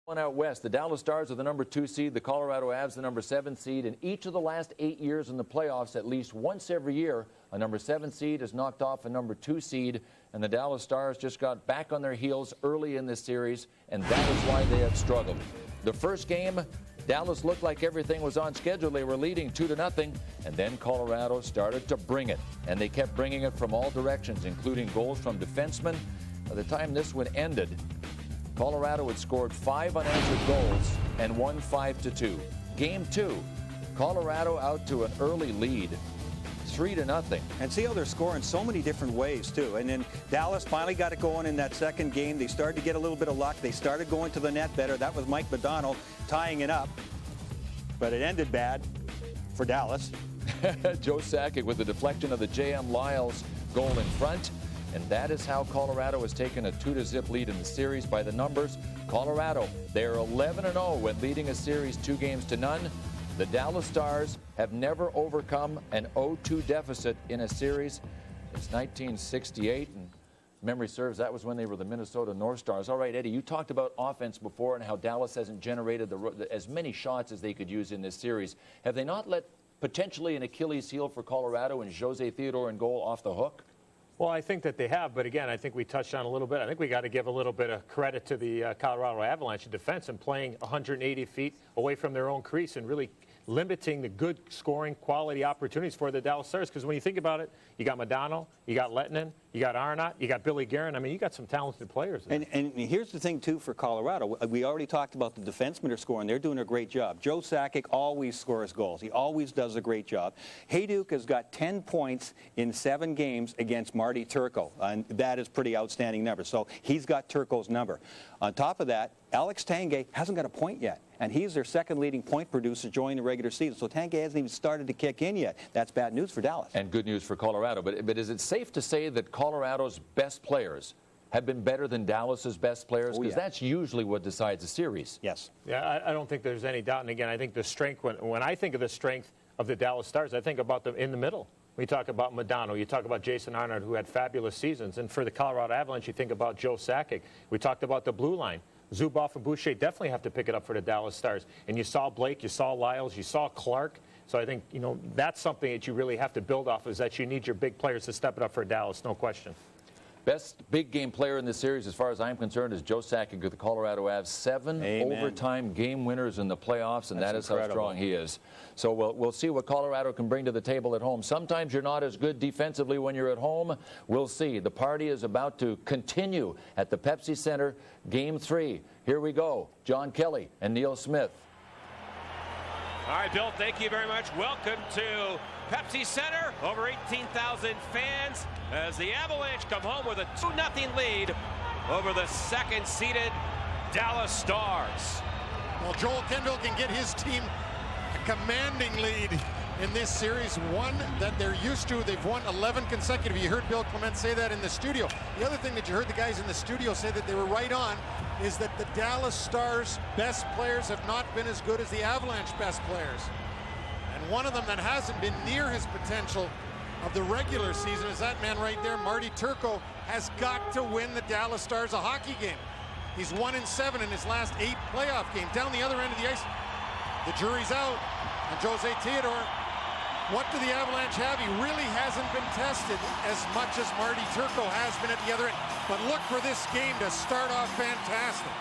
One out west, the Dallas Stars are the number 2 seed, the Colorado Avs the number 7 seed. In each of the last 8 years in the playoffs, at least once every year, a number 7 seed has knocked off a number 2 seed, and the Dallas Stars just got back on their heels early in this series, and that is why they have struggled. The first game, Dallas looked like everything was on schedule. They were leading 2-0, and then Colorado started to bring it, and they kept bringing it from all directions, including goals from defensemen. By the time this one ended, Colorado had scored 5 unanswered goals and won 5-2. Game 2, Colorado out to an early lead, 3-0. And see how they're scoring so many different ways, too. And then Dallas finally got it going in that second game. They started to get a little bit of luck. They started going to the net better. That was Mike Modano tying it up. But it ended bad for Dallas. Joe Sakic with the deflection of the J.M. Lyles goal in front. And that is how Colorado has taken a 2-0 lead in the series. By the numbers, Colorado, they're 11-0 when leading a series 2-0. The Dallas Stars have never overcome an 0-2 deficit in a series since 1968. And memory serves, that was when they were the Minnesota North Stars. All right, Eddie, you talked about offense before and how Dallas hasn't generated as many shots as they could use in this series. Have they not let potentially an Achilles heel for Colorado and Jose Theodore in goal off the hook? Well, I think that they have, but again, I think we touched on a little bit. I think we got to give a little bit of credit to the Colorado Avalanche in defense and playing 180 feet away from their own crease and really limiting the good scoring quality opportunities for the Dallas Stars. Because when you think about it, you got Modano, you got Lehtinen, you got Arnott, you got Billy Guerin. I mean, you got some talented players there. And here's the thing, too, for Colorado. We already talked about the defensemen are scoring. They're doing a great job. Joe Sakic always scores goals. He always does a great job. Hayduke has got 10 points in 7 games against Marty Turco, and that is pretty outstanding number. So he's got Turco's number. On top of that, Alex Tanguay hasn't got a point yet, and he's their second leading point producer during the regular season. So Tanguay hasn't even started to kick in yet. That's bad news for Dallas. And good news for Colorado. But is it safe to say that Colorado's best players have been better than Dallas's best players? Because that's usually what decides a series. Yes. Yeah, I don't think there's any doubt. And again, I think the strength, when I think of the strength of the Dallas Stars, I think about them in the middle. We talk about Modano. You talk about Jason Arnott, who had fabulous seasons. And for the Colorado Avalanche, you think about Joe Sakic. We talked about the blue line. Zubov and Boucher definitely have to pick it up for the Dallas Stars. And you saw Blake, you saw Lyles, you saw Clark. So I think, you know, that's something that you really have to build off, is that you need your big players to step it up for Dallas, no question. Best big game player in this series, as far as I'm concerned, is Joe Sakic with the Colorado Avs. 7 overtime game winners in the playoffs, and that is incredible. How strong he is. So we'll see what Colorado can bring to the table at home. Sometimes you're not as good defensively when you're at home. We'll see. The party is about to continue at the Pepsi Center. Game 3. Here we go. John Kelly and Neil Smith. All right, Bill, thank you very much. Welcome to Pepsi Center. Over 18,000 fans as the Avalanche come home with a 2-0 lead over the second-seeded Dallas Stars. Well, Joel Kendall can get his team a commanding lead in this series, one that they're used to. They've won 11 consecutive. You heard Bill Clement say that in the studio. The other thing that you heard the guys in the studio say that they were right on is that the Dallas Stars' best players have not been as good as the Avalanche best players. And one of them that hasn't been near his potential of the regular season is that man right there, Marty Turco, has got to win the Dallas Stars a hockey game. He's 1-7 in his last 8 playoff games. Down the other end of the ice, the jury's out on Jose Theodore. What do the Avalanche have? He really hasn't been tested as much as Marty Turco has been at the other end. But look for this game to start off fantastic.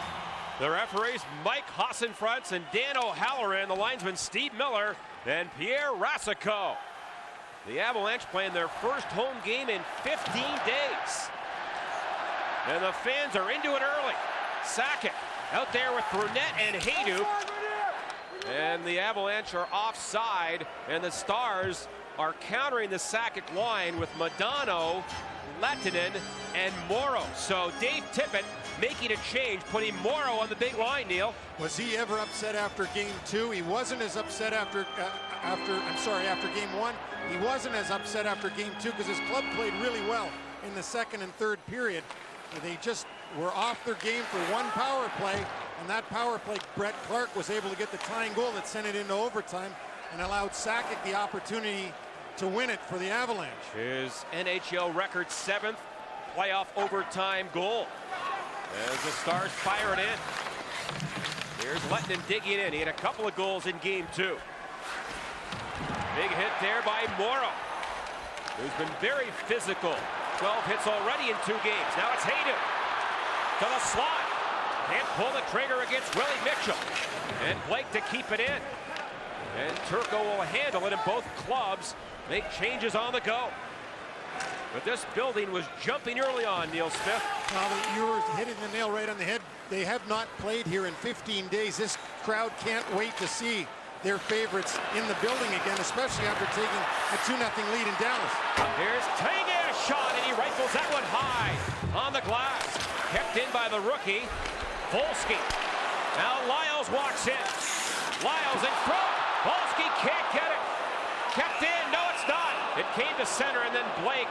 The referees, Mike Hassenfrantz and Dan O'Halloran, the linesman Steve Miller, and Pierre Racicot. The Avalanche playing their first home game in 15 days. And the fans are into it early. Sakic out there with Brunette and Hayduke. And the Avalanche are offside, and the Stars are countering the Sakic line with Modano, Lehtinen, and Morrow. So Dave Tippett making a change, putting Morrow on the big line, Neil. Was he ever upset after game 2? He wasn't as upset after game 1. He wasn't as upset after game 2 because his club played really well in the second and third period. They just were off their game for one power play, and that power play, Brett Clark was able to get the tying goal that sent it into overtime and allowed Sakic the opportunity to win it for the Avalanche. His NHL record 7th playoff overtime goal as the Stars fire it in. Here's letting him dig it in. He had a couple of goals in game 2. Big hit there by Morrow, who's been very physical. 12 hits already in 2 games. Now it's Hayduk to the slot. Can't pull the trigger against Willie Mitchell. And Blake to keep it in. And Turco will handle it, and both clubs make changes on the go. But this building was jumping early on, Neil Smith. Well, you were hitting the nail right on the head. They have not played here in 15 days. This crowd can't wait to see their favorites in the building again, especially after taking a 2-0 lead in Dallas. Here's Tanga's shot, and he rifles that one high on the glass. Kept in by the rookie, Volsky. Now Lyles walks in. Lyles in front. Volsky can't get it. Kept in. No, it's not. It came to center, and then Blake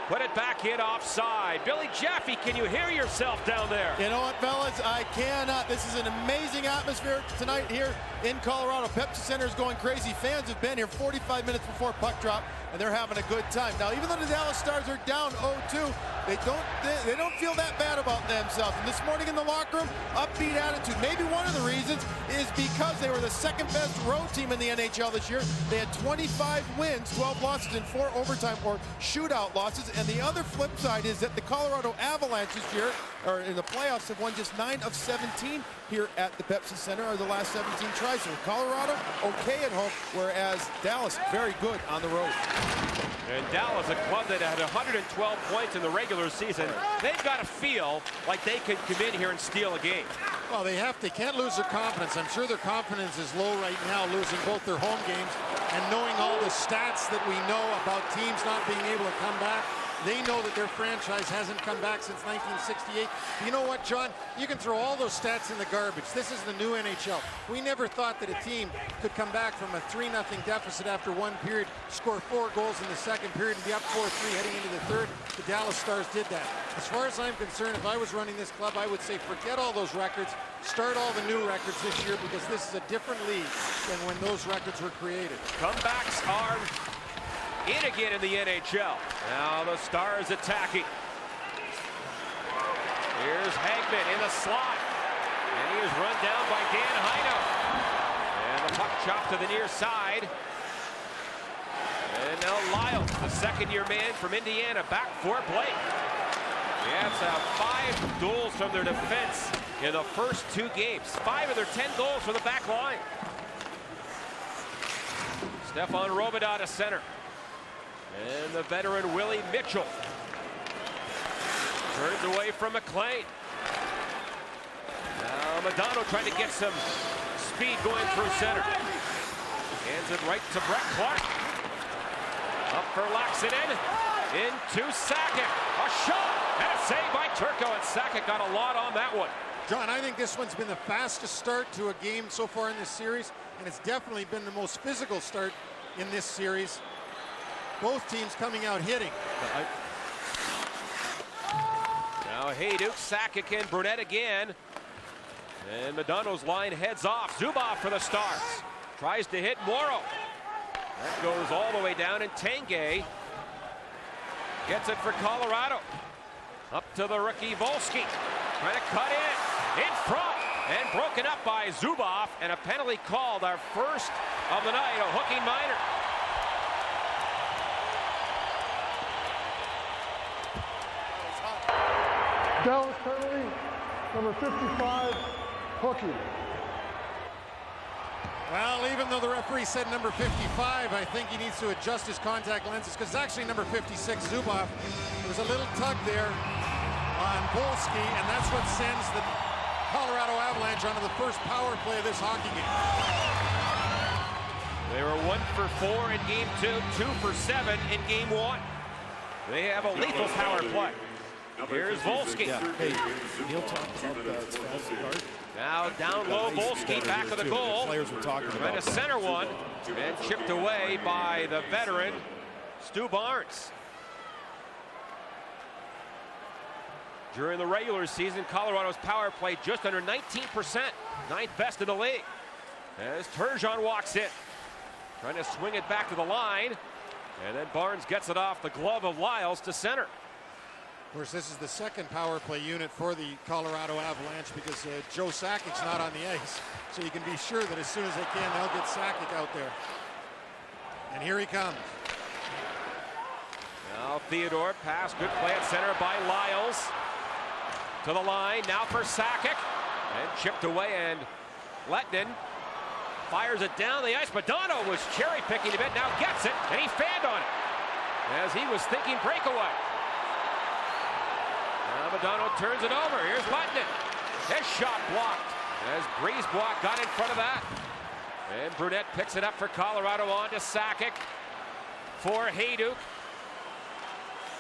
put it back in offside. Billy Jaffe, can you hear yourself down there? You know what, fellas? I cannot. This is an amazing atmosphere tonight here in Colorado. Pepsi Center is going crazy. Fans have been here 45 minutes before puck drop, and they're having a good time. Now, even though the Dallas Stars are down 0-2, they don't feel that bad about themselves. And this morning in the locker room, upbeat attitude. Maybe one of the reasons is because they were the second best road team in the NHL this year. They had 25 wins, 12 losses, and 4 overtime or shootout losses. And the other flip side is that the Colorado Avalanche this year, or in the playoffs, have won just 9 of 17 here at the Pepsi Center, or the last 17 tries. So Colorado, okay at home, whereas Dallas, very good on the road. And Dallas, a club that had 112 points in the regular season, they've got to feel like they can come in here and steal a game. Well, they can't lose their confidence. I'm sure their confidence is low right now, losing both their home games and knowing all the stats that we know about teams not being able to come back. They know that their franchise hasn't come back since 1968. You know what, John? You can throw all those stats in the garbage. This is the new NHL. We never thought that a team could come back from a 3-0 deficit after one period, score 4 goals in the second period, and be up 4-3 heading into the third. The Dallas Stars did that. As far as I'm concerned, if I was running this club, I would say forget all those records, start all the new records this year, because this is a different league than when those records were created. Comebacks are in again in the NHL. Now the Stars attacking. Here's Hagman in the slot. And he is run down by Dan Heino. And the puck chopped to the near side. And now Lyles, the second-year man from Indiana, back for Blake. The Avs have 5 goals from their defense in the first 2 games. 5 of their 10 goals from the back line. Stefan Robidas to center. And the veteran Willie Mitchell turns away from McLean. Now Modano trying to get some speed going through center. Hands it right to Brett Clark. Up for Laxinen. Into Sakic. A shot and a save by Turco. And Sakic got a lot on that one. John, I think this one's been the fastest start to a game so far in this series, and it's definitely been the most physical start in this series. Both teams coming out hitting. Now Hayduk, Sakic, and Burnett again. And Modano's line heads off. Zubov for the Stars. Tries to hit Morrow. That goes all the way down, and Tanguay gets it for Colorado. Up to the rookie Volsky. Trying to cut in front, and broken up by Zubov, and a penalty called, our first of the night, a hooking minor. Dallas penalty, number 55, hooking. Well, even though the referee said number 55, I think he needs to adjust his contact lenses, because it's actually number 56, Zubov. There's a little tug there on Volsky, and that's what sends the Colorado Avalanche onto the first power play of this hockey game. They were 1 for 4 in game 2, 2 for 7 in game 1. They have a lethal power play. Here's Volsky. Hey, Neil talked about the Now down low, Volsky back of the goal. Players were talking Trying to center one, and chipped away by the veteran, Stu Barnes. During the regular season, Colorado's power play just under 19%, 9th best in the league. As Turgeon walks in, trying to swing it back to the line, and then Barnes gets it off the glove of Lyles to center. Of course, this is the second power play unit for the Colorado Avalanche because Joe Sakic's not on the ice. So you can be sure that as soon as they can, they'll get Sakic out there. And here he comes. Now Theodore pass, good play at center by Lyles. To the line, now for Sakic. And chipped away, and Lettinen fires it down the ice. Modano was cherry picking a bit, now gets it, and he fanned on it as he was thinking breakaway. Now Modano turns it over. Here's Lettinen. His shot blocked as Brisebois got in front of that. And Brunette picks it up for Colorado, on to Sakic for Hayduk.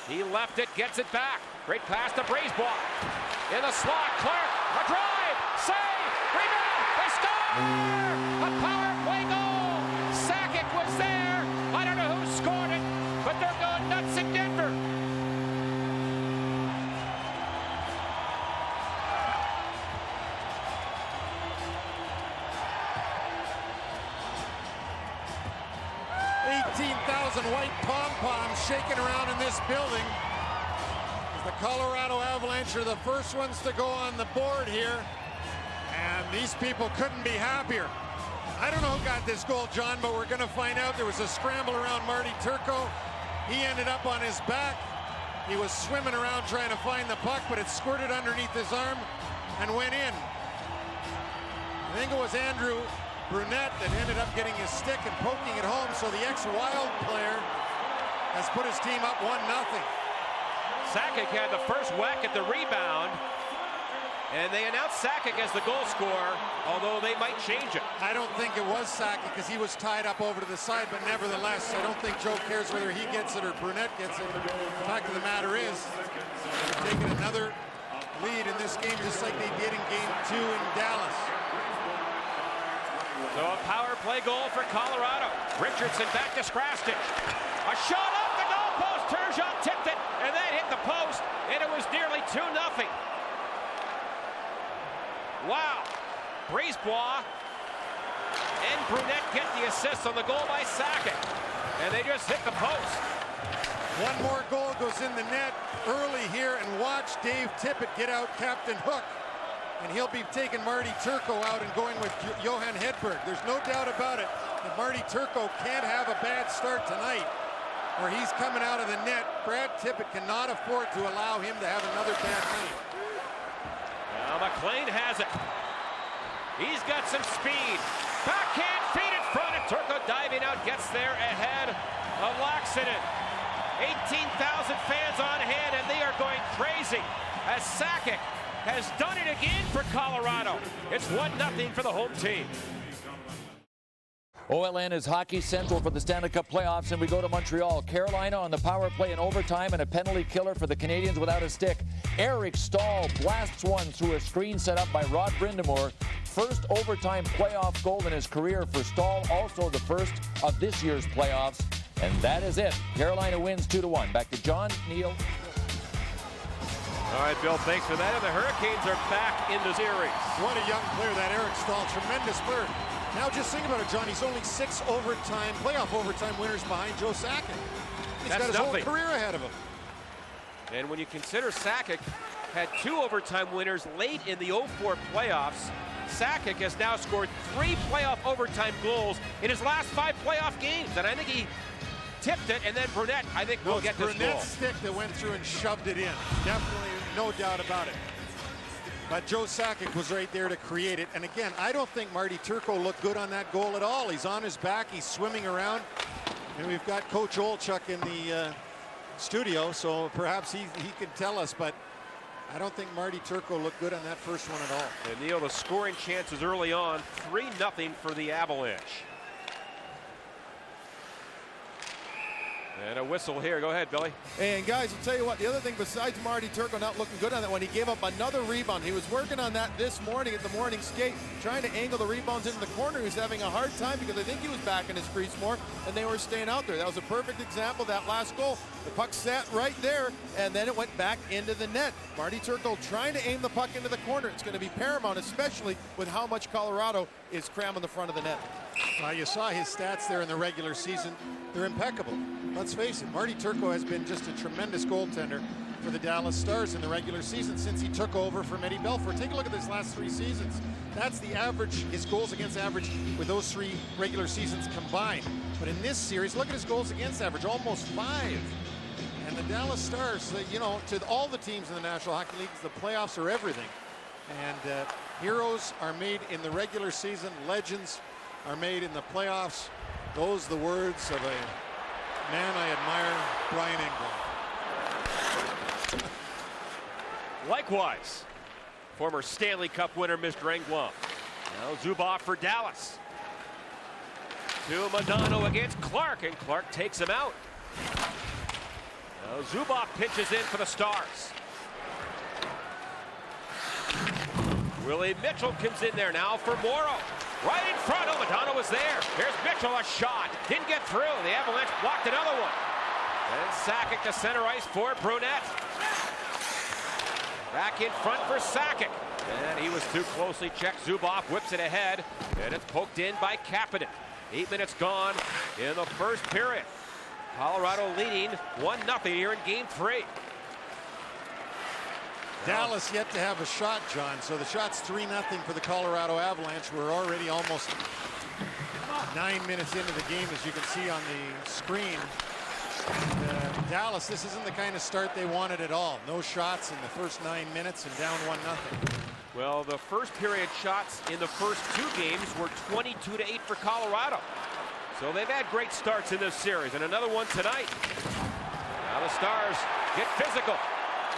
He left it, gets it back. Great pass to Brisebois. In the slot, Clark, a drive, save, rebound, they score! A power play goal! Sakic was there. I don't know who scored it, but they're going nuts in Denver. White pom-poms shaking around in this building. The Colorado Avalanche are the first ones to go on the board here, and these people couldn't be happier. I don't know who got this goal, John, but we're going to find out. There was a scramble around Marty Turco. He ended up on his back. He was swimming around trying to find the puck, but it squirted underneath his arm and went in. I think it was Andrew Brunette that ended up getting his stick and poking it home, so the ex-Wild player has put his team up 1-0. Sakic had the first whack at the rebound, and they announced Sakic as the goal scorer, although they might change it. I don't think it was Sakic because he was tied up over to the side, but nevertheless, I don't think Joe cares whether he gets it or Brunette gets it. The fact of the matter is, they're taking another lead in this game just like they did in Game 2 in Dallas. So a power play goal for Colorado. Richardson back to Skrastic. A shot off the goal post. Turgeon tipped it, and then hit the post, and it was nearly 2-0. Wow. Brisebois and Brunette get the assist on the goal by Sakic, and they just hit the post. One more goal goes in the net early here, and watch Dave Tippett get out Captain Hook. And he'll be taking Marty Turco out and going with Johan Hedberg. There's no doubt about it that Marty Turco can't have a bad start tonight where he's coming out of the net. Brad Tippett cannot afford to allow him to have another bad night. Now McLean has it. He's got some speed. Backhand feed in front, and Turco diving out gets there ahead of Laxinen. 18,000 fans on hand, and they are going crazy as Sakic has done it again for Colorado. It's 1-0 for the home team. OLN is Hockey Central for the Stanley Cup playoffs, and we go to Montreal. Carolina on the power play in overtime, and a penalty killer for the Canadiens without a stick. Eric Stahl blasts one through a screen set up by Rod Brind'Amour. First overtime playoff goal in his career for Stahl, also the first of this year's playoffs. And that is it. Carolina wins 2-1. Back to John, Neil. All right, Bill, thanks for that. And the Hurricanes are back in the series. What a young player, that Eric Stahl. Tremendous player. Now just think about it, John. He's only 6 playoff overtime winners behind Joe Sakic. He's got his whole career ahead of him. And when you consider Sakic had 2 overtime winners late in the 04 playoffs, Sakic has now scored 3 playoff overtime goals in his last 5 playoff games. And I think he tipped it, and then Brunette, I think, will get this goal. Brunette's stick that went through and shoved it in. Definitely, no doubt about it. But Joe Sakic was right there to create it. And again, I don't think Marty Turco looked good on that goal at all. He's on his back, he's swimming around. And we've got Coach Olchuk in the studio, so perhaps he can tell us. But I don't think Marty Turco looked good on that first one at all. And Neil, the scoring chances early on, 3-0 for the Avalanche. And a whistle here. Go ahead, Billy. And guys, I'll tell you what, the other thing besides Marty Turco not looking good on that one, he gave up another rebound. He was working on that this morning at the morning skate, trying to angle the rebounds into the corner. He was having a hard time because I think he was back in his crease more, and they were staying out there. That was a perfect example of that last goal. The puck sat right there, and then it went back into the net. Marty Turco trying to aim the puck into the corner. It's going to be paramount, especially with how much Colorado is cramming the front of the net. Well, you saw his stats there in the regular season. They're impeccable. Let's face it, Marty Turco has been just a tremendous goaltender. for the Dallas Stars in the regular season since he took over from Eddie Belfour. Take a look at his last 3 seasons. That's the average, his goals against average with those 3 regular seasons combined. But in this series, look at his goals against average, almost 5. And the Dallas Stars, you know, to all the teams in the National Hockey League, the playoffs are everything. And heroes are made in the regular season. Legends are made in the playoffs. Those are the words of a man I admire, Brian Engblom. Likewise, former Stanley Cup winner Mr. Engblom. Now Zubov for Dallas. To Modano against Clark, and Clark takes him out. Now Zubov pitches in for the Stars. Willie Mitchell comes in there now for Morrow. Right in front. Oh, Modano was there. Here's Mitchell, a shot. Didn't get through. The Avalanche blocked another one. And Sakic to center ice for Brunette. Back in front for Sakic. And he was too closely checked. Zubov whips it ahead. And it's poked in by Kapanen. 8 minutes gone in the first period. Colorado leading 1-0 here in Game 3. Dallas yet to have a shot, John. So the shot's 3-0 for the Colorado Avalanche. We're already almost 9 minutes into the game, as you can see on the screen. Dallas, this isn't the kind of start they wanted at all. No shots in the first 9 minutes and down 1-0. Well, the first period shots in the first 2 games were 22-8 for Colorado. So they've had great starts in this series, and another one tonight. Now the Stars get physical.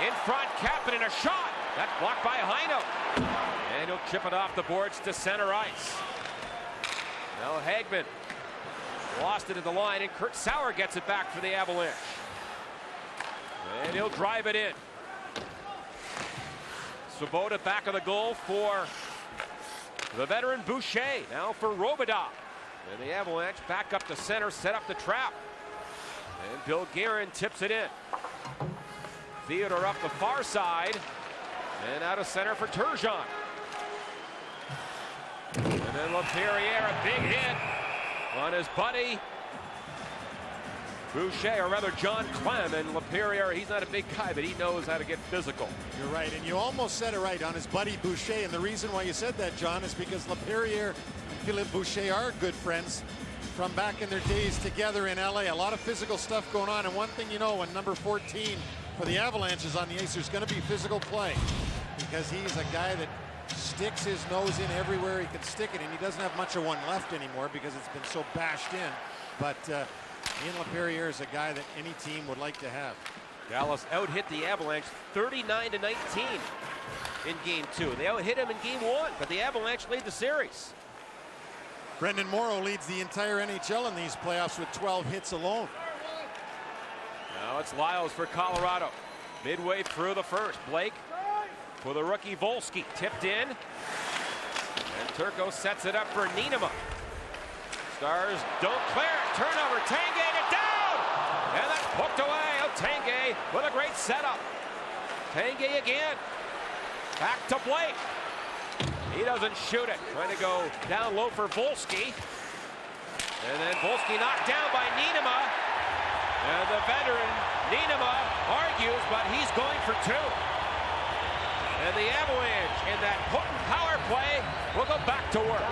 In front, Kapanen, a shot. That's blocked by Heino. And he'll chip it off the boards to center ice. Now Hagman lost it at the line, and Kurt Sauer gets it back for the Avalanche. And he'll drive it in. Svoboda back of the goal for the veteran Boucher. Now for Robidoux. And the Avalanche back up to center, set up the trap. And Bill Guerin tips it in. Theodore up the far side. And out of center for Turgeon. And then LaPerriere, a big hit on his buddy Boucher, or rather John Clem. And LaPerriere, he's not a big guy, but he knows how to get physical. You're right, and you almost said it right on his buddy Boucher. And the reason why you said that, John, is because LaPerriere and Philippe Boucher are good friends from back in their days together in LA. A lot of physical stuff going on. And one thing you know, when number 14 for the Avalanche is on the ice, there's going to be physical play, because he's a guy that sticks his nose in everywhere he can stick it, and he doesn't have much of one left anymore because it's been so bashed in. But Ian LaPerriere is a guy that any team would like to have. Dallas out-hit the Avalanche 39-19 in Game 2. They out-hit him in Game 1, but the Avalanche lead the series. Brendan Morrow leads the entire NHL in these playoffs with 12 hits alone. Now it's Lyles for Colorado. Midway through the first, Blake for the rookie Volsky. Tipped in. And Turco sets it up for Niinema. Stars don't clear it. Turnover. Tanguay it down. And that's poked away. Oh, Tanguay with a great setup. Tanguay again. Back to Blake. He doesn't shoot it. Trying to go down low for Volsky. And then Volsky knocked down by Niinema. And the veteran Niinema argues, but he's going for 2. And the Avalanche, in that potent power play, will go back to work.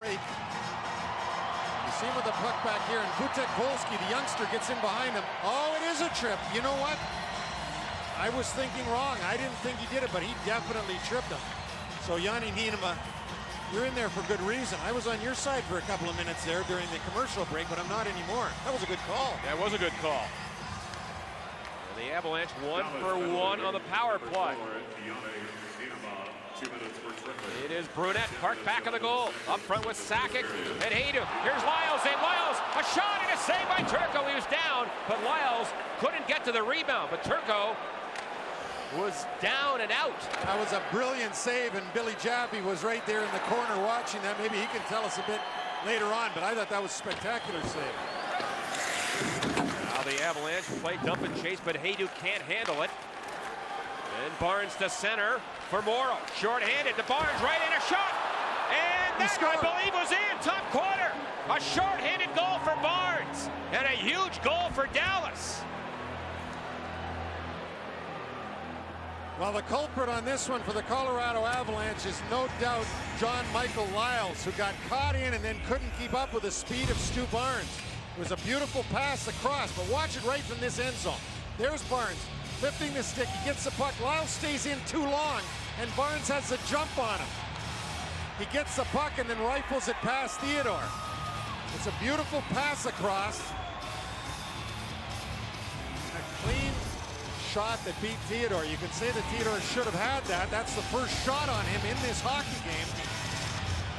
You see him with the puck back here, and Butek Volsky, the youngster, gets in behind him. Oh, it is a trip. You know what? I was thinking wrong. I didn't think he did it, but he definitely tripped him. So Yanni Niinema, you're in there for good reason. I was on your side for a couple of minutes there during the commercial break, but I'm not anymore. That was a good call. That was a good call. And the Avalanche 1 for 1 on the power play. It is Brunette parked back of the goal. Up front with Sakic and Haydu. Here's Lyles, and Lyles, a shot and a save by Turco. He was down, but Lyles couldn't get to the rebound. But Turco was down and out. That was a brilliant save, and Billy Jaffe was right there in the corner watching that. Maybe he can tell us a bit later on, but I thought that was a spectacular save. Now the Avalanche play dump and chase, but Haydu can't handle it. And Barnes to center for Morrow. Short-handed to Barnes, right in, a shot. And that, I believe, was in top corner. A short-handed goal for Barnes. And a huge goal for Dallas. Well, the culprit on this one for the Colorado Avalanche is no doubt John Michael Lyles, who got caught in and then couldn't keep up with the speed of Stu Barnes. It was a beautiful pass across, but watch it right from this end zone. There's Barnes lifting the stick. He gets the puck. Lyles stays in too long, and Barnes has a jump on him. He gets the puck and then rifles it past Theodore. It's a beautiful pass across. A clean shot that beat Theodore. You can say that Theodore should have had that. That's the first shot on him in this hockey game.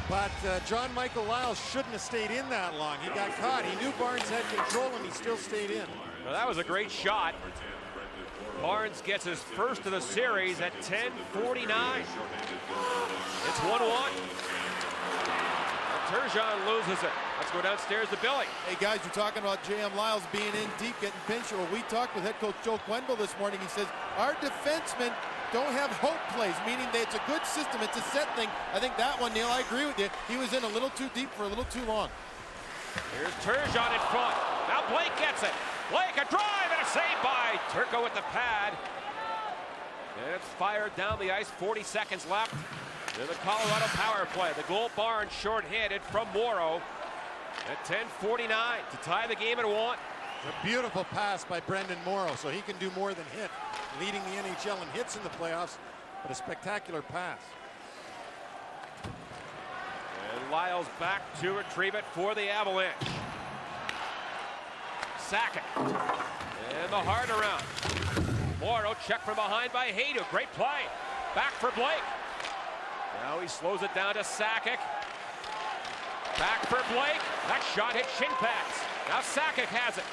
But John Michael Lyles shouldn't have stayed in that long. He got caught. He knew Barnes had control and he still stayed in. Well, that was a great shot. Barnes gets his first of the series at 10:49. It's 1-1. Turgeon loses it. Let's go downstairs to Billy. Hey guys, you're talking about J.M. Lyles being in deep, getting pinched. Well, we talked with head coach Joe Quenneville this morning. He says our defensemen don't have hope plays, meaning that it's a good system. It's a set thing. I think that one, Neil, I agree with you. He was in a little too deep for a little too long. Here's Turgeon in front. Now Blake gets it. Blake, a drive and a save by Turco with the pad. And it's fired down the ice. 40 seconds left. To the Colorado power play. The goal, Barnes short-handed from Morrow at 10:49 to tie the game at 1. It's a beautiful pass by Brendan Morrow, so he can do more than hit. Leading the NHL in hits in the playoffs, but a spectacular pass. And Lyles back to retrieve it for the Avalanche. Sackett. And the hard around. Morrow checked from behind by Haydu. Great play. Back for Blake. Now he slows it down to Sakic. Back for Blake. That shot hit shin pads. Now Sakic has it.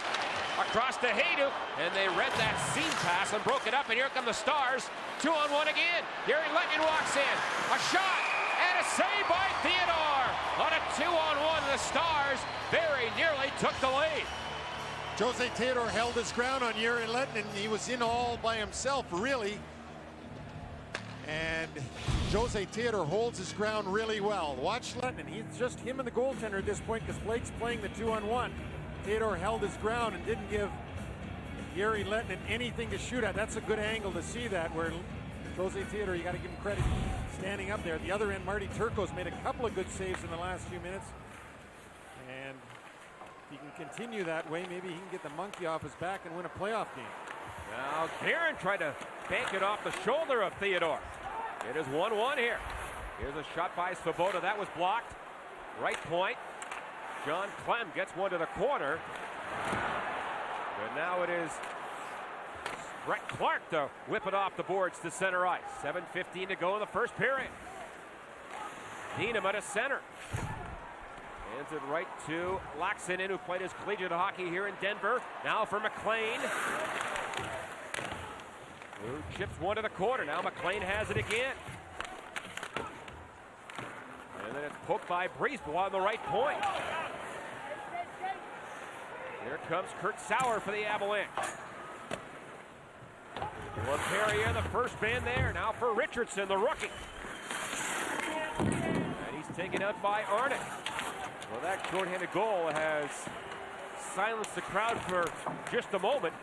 Across to Haydu. And they read that seam pass and broke it up. And here come the Stars. 2-on-1 again. Gary Lettman walks in. A shot. And a save by Theodore. On a 2-on-1, the Stars very nearly took the lead. Jose Theodore held his ground on Yuri Lettinen. He was in all by himself, really. And Jose Theodore holds his ground really well. Watch Lettinen. He's just him and the goaltender at this point because Blake's playing the 2-on-1. Theodore held his ground and didn't give Yuri Lettinen anything to shoot at. That's a good angle to see that, where Jose Theodore, you got to give him credit, standing up there. At the other end, Marty Turco's made a couple of good saves in the last few minutes. And if he can continue that way, maybe he can get the monkey off his back and win a playoff game. Now Guerin tried to bank it off the shoulder of Theodore. It is 1-1 here. Here's a shot by Svoboda. That was blocked. Right point. John Clem gets one to the corner. And now it is Brett Clark to whip it off the boards to center ice. 7:15 to go in the first period. Dienema to center. Hands it right to Laxinen, who played his collegiate hockey here in Denver. Now for McLean. Who chips one to the corner. Now McLean has it again. And then it's poked by Brisebois on the right point. Here comes Kurt Sauer for the Avalanche. LaPerriere, the first man there. Now for Richardson, the rookie. And he's taken out by Arnott. Well, that short-handed goal has silenced the crowd for just a moment.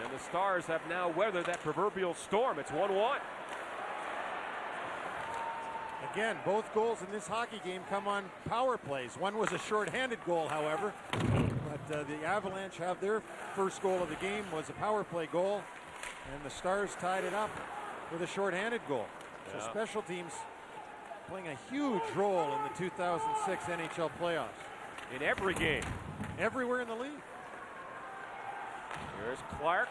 And the Stars have now weathered that proverbial storm. It's 1-1. Again, both goals in this hockey game come on power plays. One was a short-handed goal, however. But the Avalanche have their first goal of the game was a power play goal. And the Stars tied it up with a short-handed goal. So special teams playing a huge role in the 2006 NHL playoffs. In every game. Everywhere in the league. Here's Clark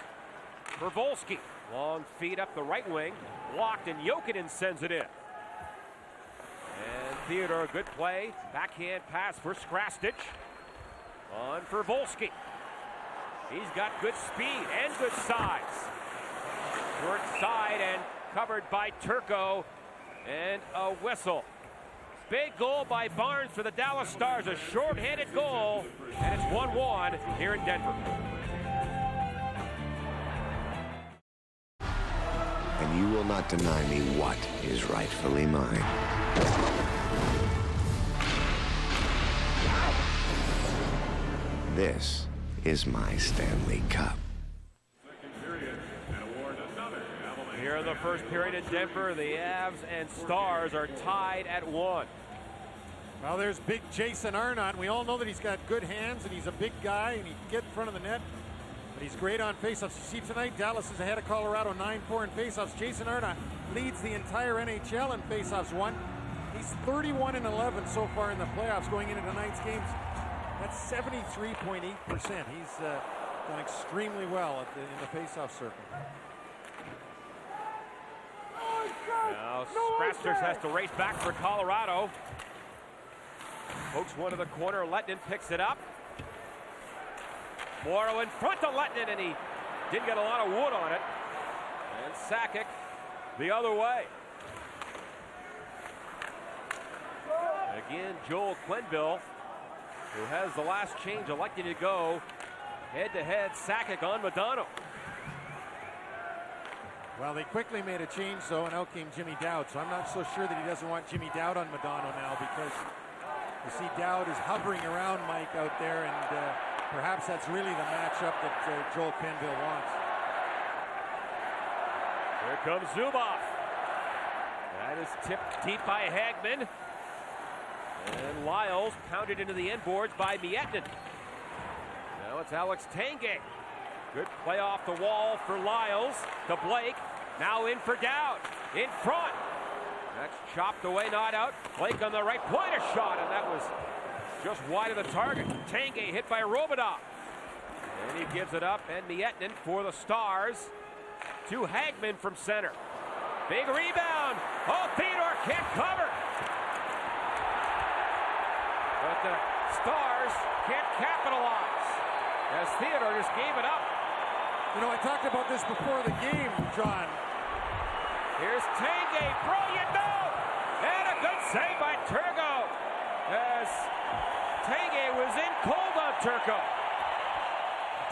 for Volsky. Long feed up the right wing. Blocked, and Jokinen sends it in. And Theodore, a good play. Backhand pass for Skrastich. On for Volsky. He's got good speed and good size. Short side and covered by Turco. And a whistle. Big goal by Barnes for the Dallas Stars. A short-handed goal. And it's 1-1 here in Denver. you will not deny me what is rightfully mine. This is my Stanley Cup. Here in the first period in Denver, the Avs and Stars are tied at 1. Well, there's big Jason Arnott. We all know that he's got good hands and he's a big guy and he can get in front of the net. But he's great on faceoffs. You see tonight, Dallas is ahead of Colorado 9-4 in faceoffs. Jason Arnott leads the entire NHL in faceoffs won. He's 31-11 so far in the playoffs going into tonight's games. That's 73.8%. He's done extremely well in the faceoff circle. Now Strasters has to race back for Colorado. Pokes one to the corner. Lettinen picks it up. Morrow in front of Lettinen, and he didn't get a lot of wood on it. And Sakic the other way. Again, Joel Quenneville, who has the last change, electing to go head-to-head. Sakic on Modano. Well, they quickly made a change, though, and out came Jimmy Dowd. So I'm not so sure that he doesn't want Jimmy Dowd on Modano now, because you see Dowd is hovering around Mike out there, and perhaps that's really the matchup that Joel Quenneville wants. Here comes Zubov. That is tipped deep by Hagman. And Lyles pounded into the end boards by Miettinen. Now it's Alex Tanguay. Good play off the wall for Lyles to Blake. Now in for Dowd. In front. That's chopped away, not out. Blake on the right point, a shot, and that was just wide of the target. Tanguay hit by Romanov. And he gives it up, and Miettinen for the Stars to Hagman from center. Big rebound. Oh, Theodore can't cover. But the Stars can't capitalize as Theodore just gave it up. You know, I talked about this before the game, John. Here's Tanguay, brilliant move, and a good save by Turco, as Tanguay was in cold on Turco.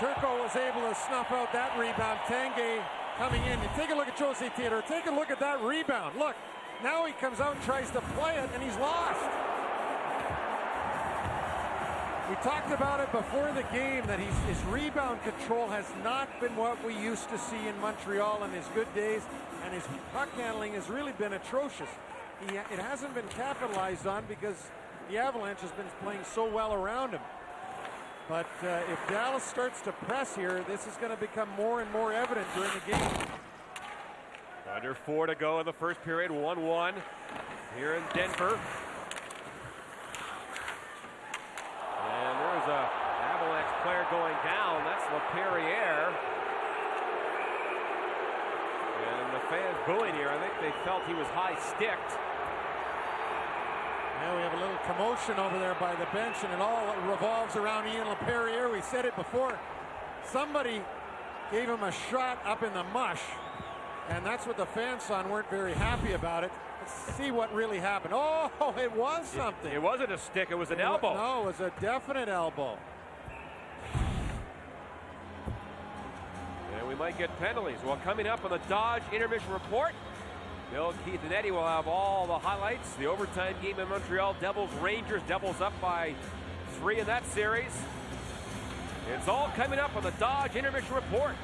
Turco was able to snuff out that rebound. Tanguay coming in. And take a look at Jose Theodore. Take a look at that rebound. Look, now he comes out and tries to play it, and he's lost. We talked about it before the game that his rebound control has not been what we used to see in Montreal in his good days, and his puck handling has really been atrocious. It hasn't been capitalized on because the Avalanche has been playing so well around him. But if Dallas starts to press here, this is going to become more and more evident during the game. Under 4 to go in the first period, 1-1 here in Denver. And there's a Avalanche player going down. That's LaPerriere. And the fans booing here. I think they felt he was high-sticked. Now we have a little commotion over there by the bench, and it all revolves around Ian LaPerriere. We said it before. Somebody gave him a shot up in the mush, and that's what the fans saw and weren't very happy about it. Let's see what really happened. Oh, it was something. It wasn't a stick, it was an elbow. No, it was a definite elbow. And we might get penalties. Well, coming up on the Dodge Intermission Report, Bill, Keith, and Eddie will have all the highlights. The overtime game in Montreal, Devils, Rangers. Devils up by 3 in that series. It's all coming up on the Dodge Intermission Report.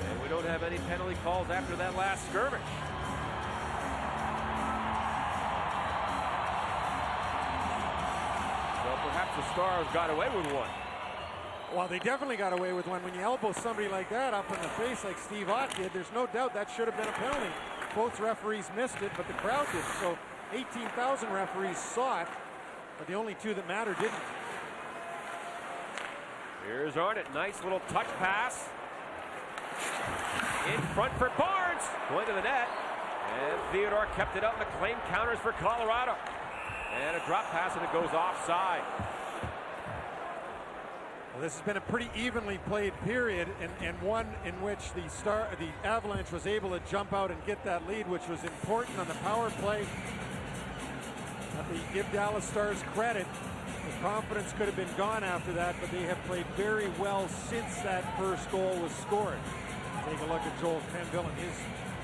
And we don't have any penalty calls after that last skirmish. So perhaps the Stars got away with one. Well, they definitely got away with one. When you elbow somebody like that up in the face like Steve Ott did, there's no doubt that should have been a penalty. Both referees missed it, but the crowd did. So 18,000 referees saw it, but the only 2 that matter didn't. Here's Arnott. Nice little touch pass. In front for Barnes. Going to the net. And Theodore kept it up. McLean counters for Colorado. And a drop pass, and it goes offside. Well, this has been a pretty evenly played period, and one in which the Avalanche was able to jump out and get that lead, which was important on the power play. But they give Dallas Stars credit. The confidence could have been gone after that, but they have played very well since that first goal was scored. Take a look at Joel Quenneville and his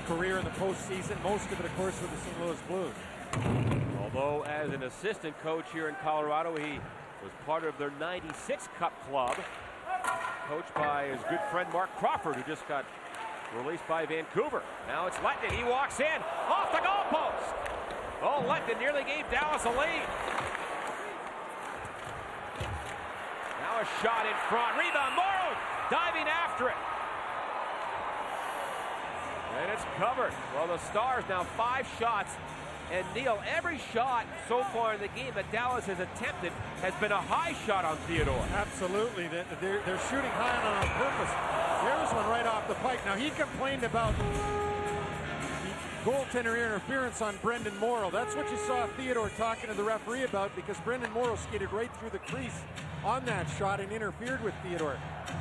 career in the postseason, most of it, of course, with the St. Louis Blues. Although as an assistant coach here in Colorado, he was part of their 96 Cup club, coached by his good friend Mark Crawford, who just got released by Vancouver. Now it's Letton. He walks in off the goalpost. Oh, Letton nearly gave Dallas a lead. Now a shot in front. Rebound. Morrow diving after it. And it's covered. Well, the Stars now 5 shots. And Neil, every shot so far in the game that Dallas has attempted has been a high shot on Theodore. Absolutely. They're shooting high on purpose. There's one right off the pike. Now, he complained about the goaltender interference on Brendan Morrow. That's what you saw Theodore talking to the referee about, because Brendan Morrow skated right through the crease on that shot and interfered with Theodore.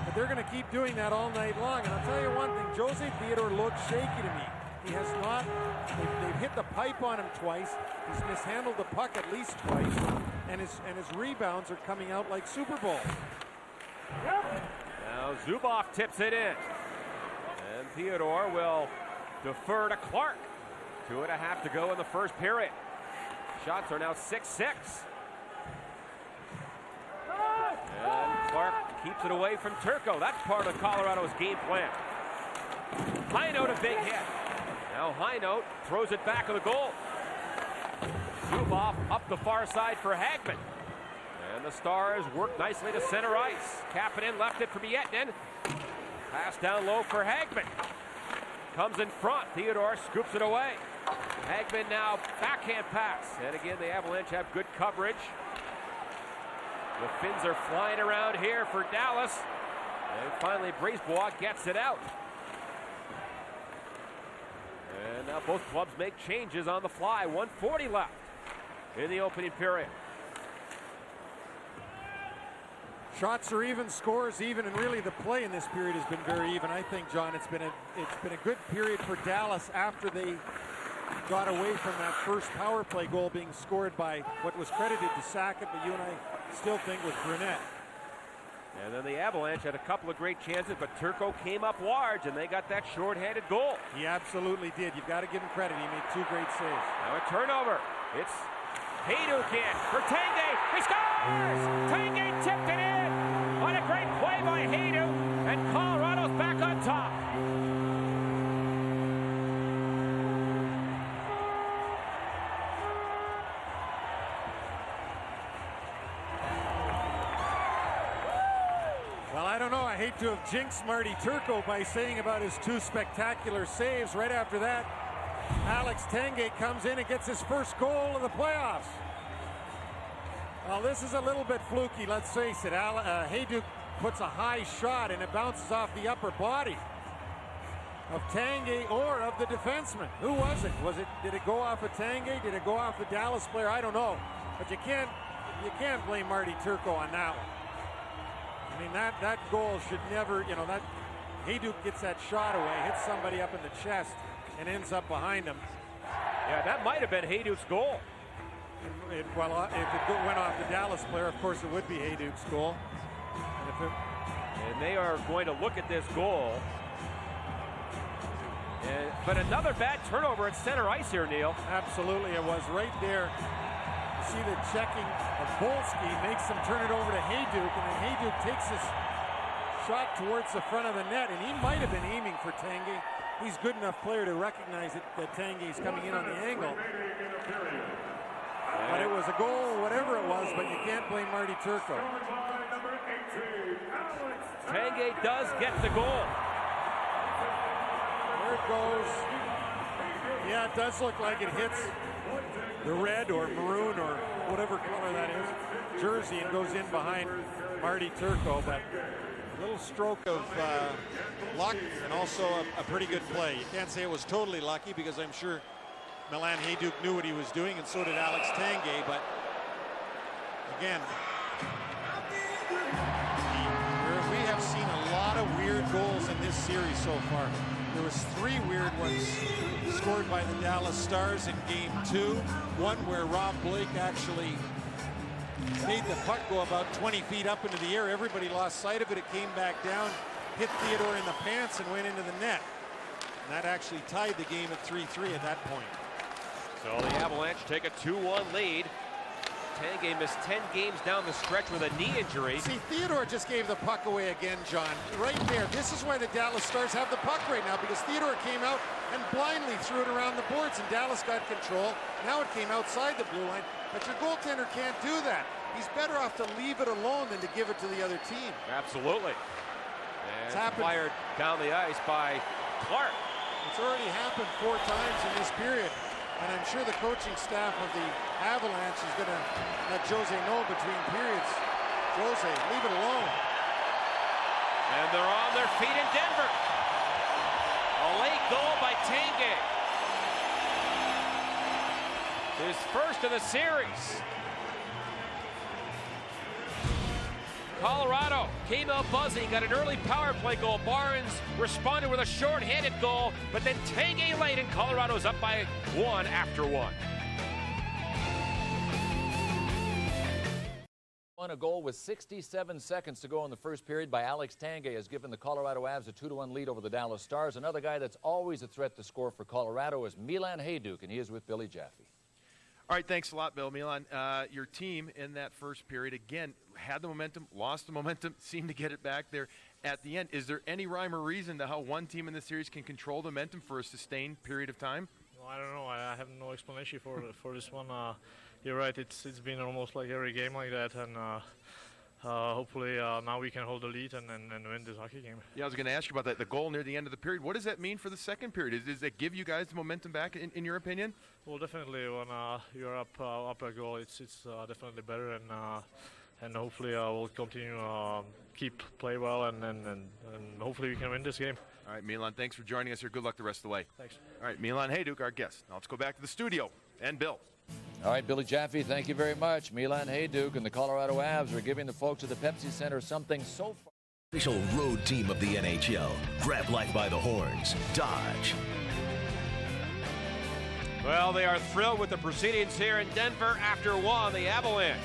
But they're going to keep doing that all night long. And I'll tell you one thing, Jose Theodore looked shaky to me. He has not, they've hit the pipe on him twice. He's mishandled the puck at least twice. And his rebounds are coming out like Super Bowl. Now Zubov tips it in. And Theodore will defer to Clark. 2.5 to go in the first period. Shots are now 6-6. And Clark keeps it away from Turco. That's part of Colorado's game plan. High note, a big hit. Now High note throws it back of the goal. Zubov up the far side for Hagman. And the Stars work nicely to center ice. Kapanen left it for Miettinen. Pass down low for Hagman. Comes in front. Theodore scoops it away. Hagman now backhand pass. And again, the Avalanche have good coverage. The Finns are flying around here for Dallas. And finally, Brisebois gets it out. And now both clubs make changes on the fly. 1:40 left in the opening period. Shots are even, scores even, and really the play in this period has been very even. I think, John, it's been a good period for Dallas after they got away from that first power play goal being scored by what was credited to Sackett, but you and I still think was Brunette. And then the Avalanche had a couple of great chances, but Turco came up large, and they got that short-handed goal. He absolutely did. You've got to give him credit. He made 2 great saves. Now a turnover. It's Hayduk in for Tanguay. He scores! Tanguay tipped it in on a great play by Hayduk, and Colorado's back on top. Well, I don't know. I hate to have jinxed Marty Turco by saying about his 2 spectacular saves. Right after that, Alex Tanguay comes in and gets his first goal of the playoffs. Well, this is a little bit fluky, let's face it. Hayduk puts a high shot and it bounces off the upper body of Tanguay or of the defenseman. Who was it? Did it go off of Tanguay? Did it go off the Dallas player? I don't know. But you can't blame Marty Turco on that one. I mean, that goal should never, that Hayduk gets that shot away, hits somebody up in the chest, and ends up behind him. Yeah, that might have been Hayduk's goal. If it went off the Dallas player, of course it would be Hayduk's goal. And they are going to look at this goal. But another bad turnover at center ice here, Neil. Absolutely, it was right there. See the checking of Volsky, makes him turn it over to Hayduk, and then Hayduk takes his shot towards the front of the net, and he might have been aiming for Tanguay. He's a good enough player to recognize that Tanguay's coming in on the angle. But it was a goal, whatever it was, but you can't blame Marty Turco. Tanguay does get the goal. There it goes. Yeah, it does look like it hits the red or maroon or whatever color that is jersey and goes in behind Marty Turco, but a little stroke of luck and also a pretty good play. You can't say it was totally lucky because I'm sure Milan Hayduk knew what he was doing, and so did Alex Tanguay, but again, we have seen a lot of weird goals in this series so far. There was 3 weird ones scored by the Dallas Stars in Game 2. One where Rob Blake actually made the puck go about 20 feet up into the air. Everybody lost sight of it. It came back down, hit Theodore in the pants, and went into the net. And that actually tied the game at 3-3 at that point. So the Avalanche take a 2-1 lead. Tanguay missed 10 games down the stretch with a knee injury. See, Theodore just gave the puck away again, John. Right there. This is why the Dallas Stars have the puck right now, because Theodore came out and blindly threw it around the boards, and Dallas got control. Now it came outside the blue line, but your goaltender can't do that. He's better off to leave it alone than to give it to the other team. Absolutely. It's And happened. fired down the ice by Clark. It's already happened 4 times in this period. And I'm sure the coaching staff of the Avalanche is going to let Jose know between periods. Jose, leave it alone. And they're on their feet in Denver. A late goal by Tanguay. His first of the series. Colorado came out buzzing, got an early power play goal. Barnes responded with a short-handed goal, but then Tanguay late, and Colorado's up by 1 after 1. On a goal with 67 seconds to go in the first period by Alex Tanguay has given the Colorado Avs a 2-1 lead over the Dallas Stars. Another guy that's always a threat to score for Colorado is Milan Hajduk, and he is with Billy Jaffe. All right, thanks a lot, Bill. Milan, your team in that first period, again, had the momentum, lost the momentum, seemed to get it back there at the end. Is there any rhyme or reason to how one team in the series can control the momentum for a sustained period of time? Well, I don't know. I have no explanation for this one. You're right. It's been almost like every game like that, and hopefully now we can hold the lead and win this hockey game. Yeah, I was going to ask you about that. The goal near the end of the period. What does that mean for the second period? Does that give you guys the momentum back, in your opinion? Well, definitely when you're up a goal, it's definitely better, and hopefully we'll continue keep play well, and hopefully we can win this game. All right, Milan, thanks for joining us here. Good luck the rest of the way. Thanks. All right, Milan Hajduk, our guest. Now let's go back to the studio. And Bill. All right, Billy Jaffe, thank you very much. Milan Hajduk and the Colorado Avs are giving the folks at the Pepsi Center something so far. Official road team of the NHL. Grab life by the horns. Dodge. Well, they are thrilled with the proceedings here in Denver after 1. The Avalanche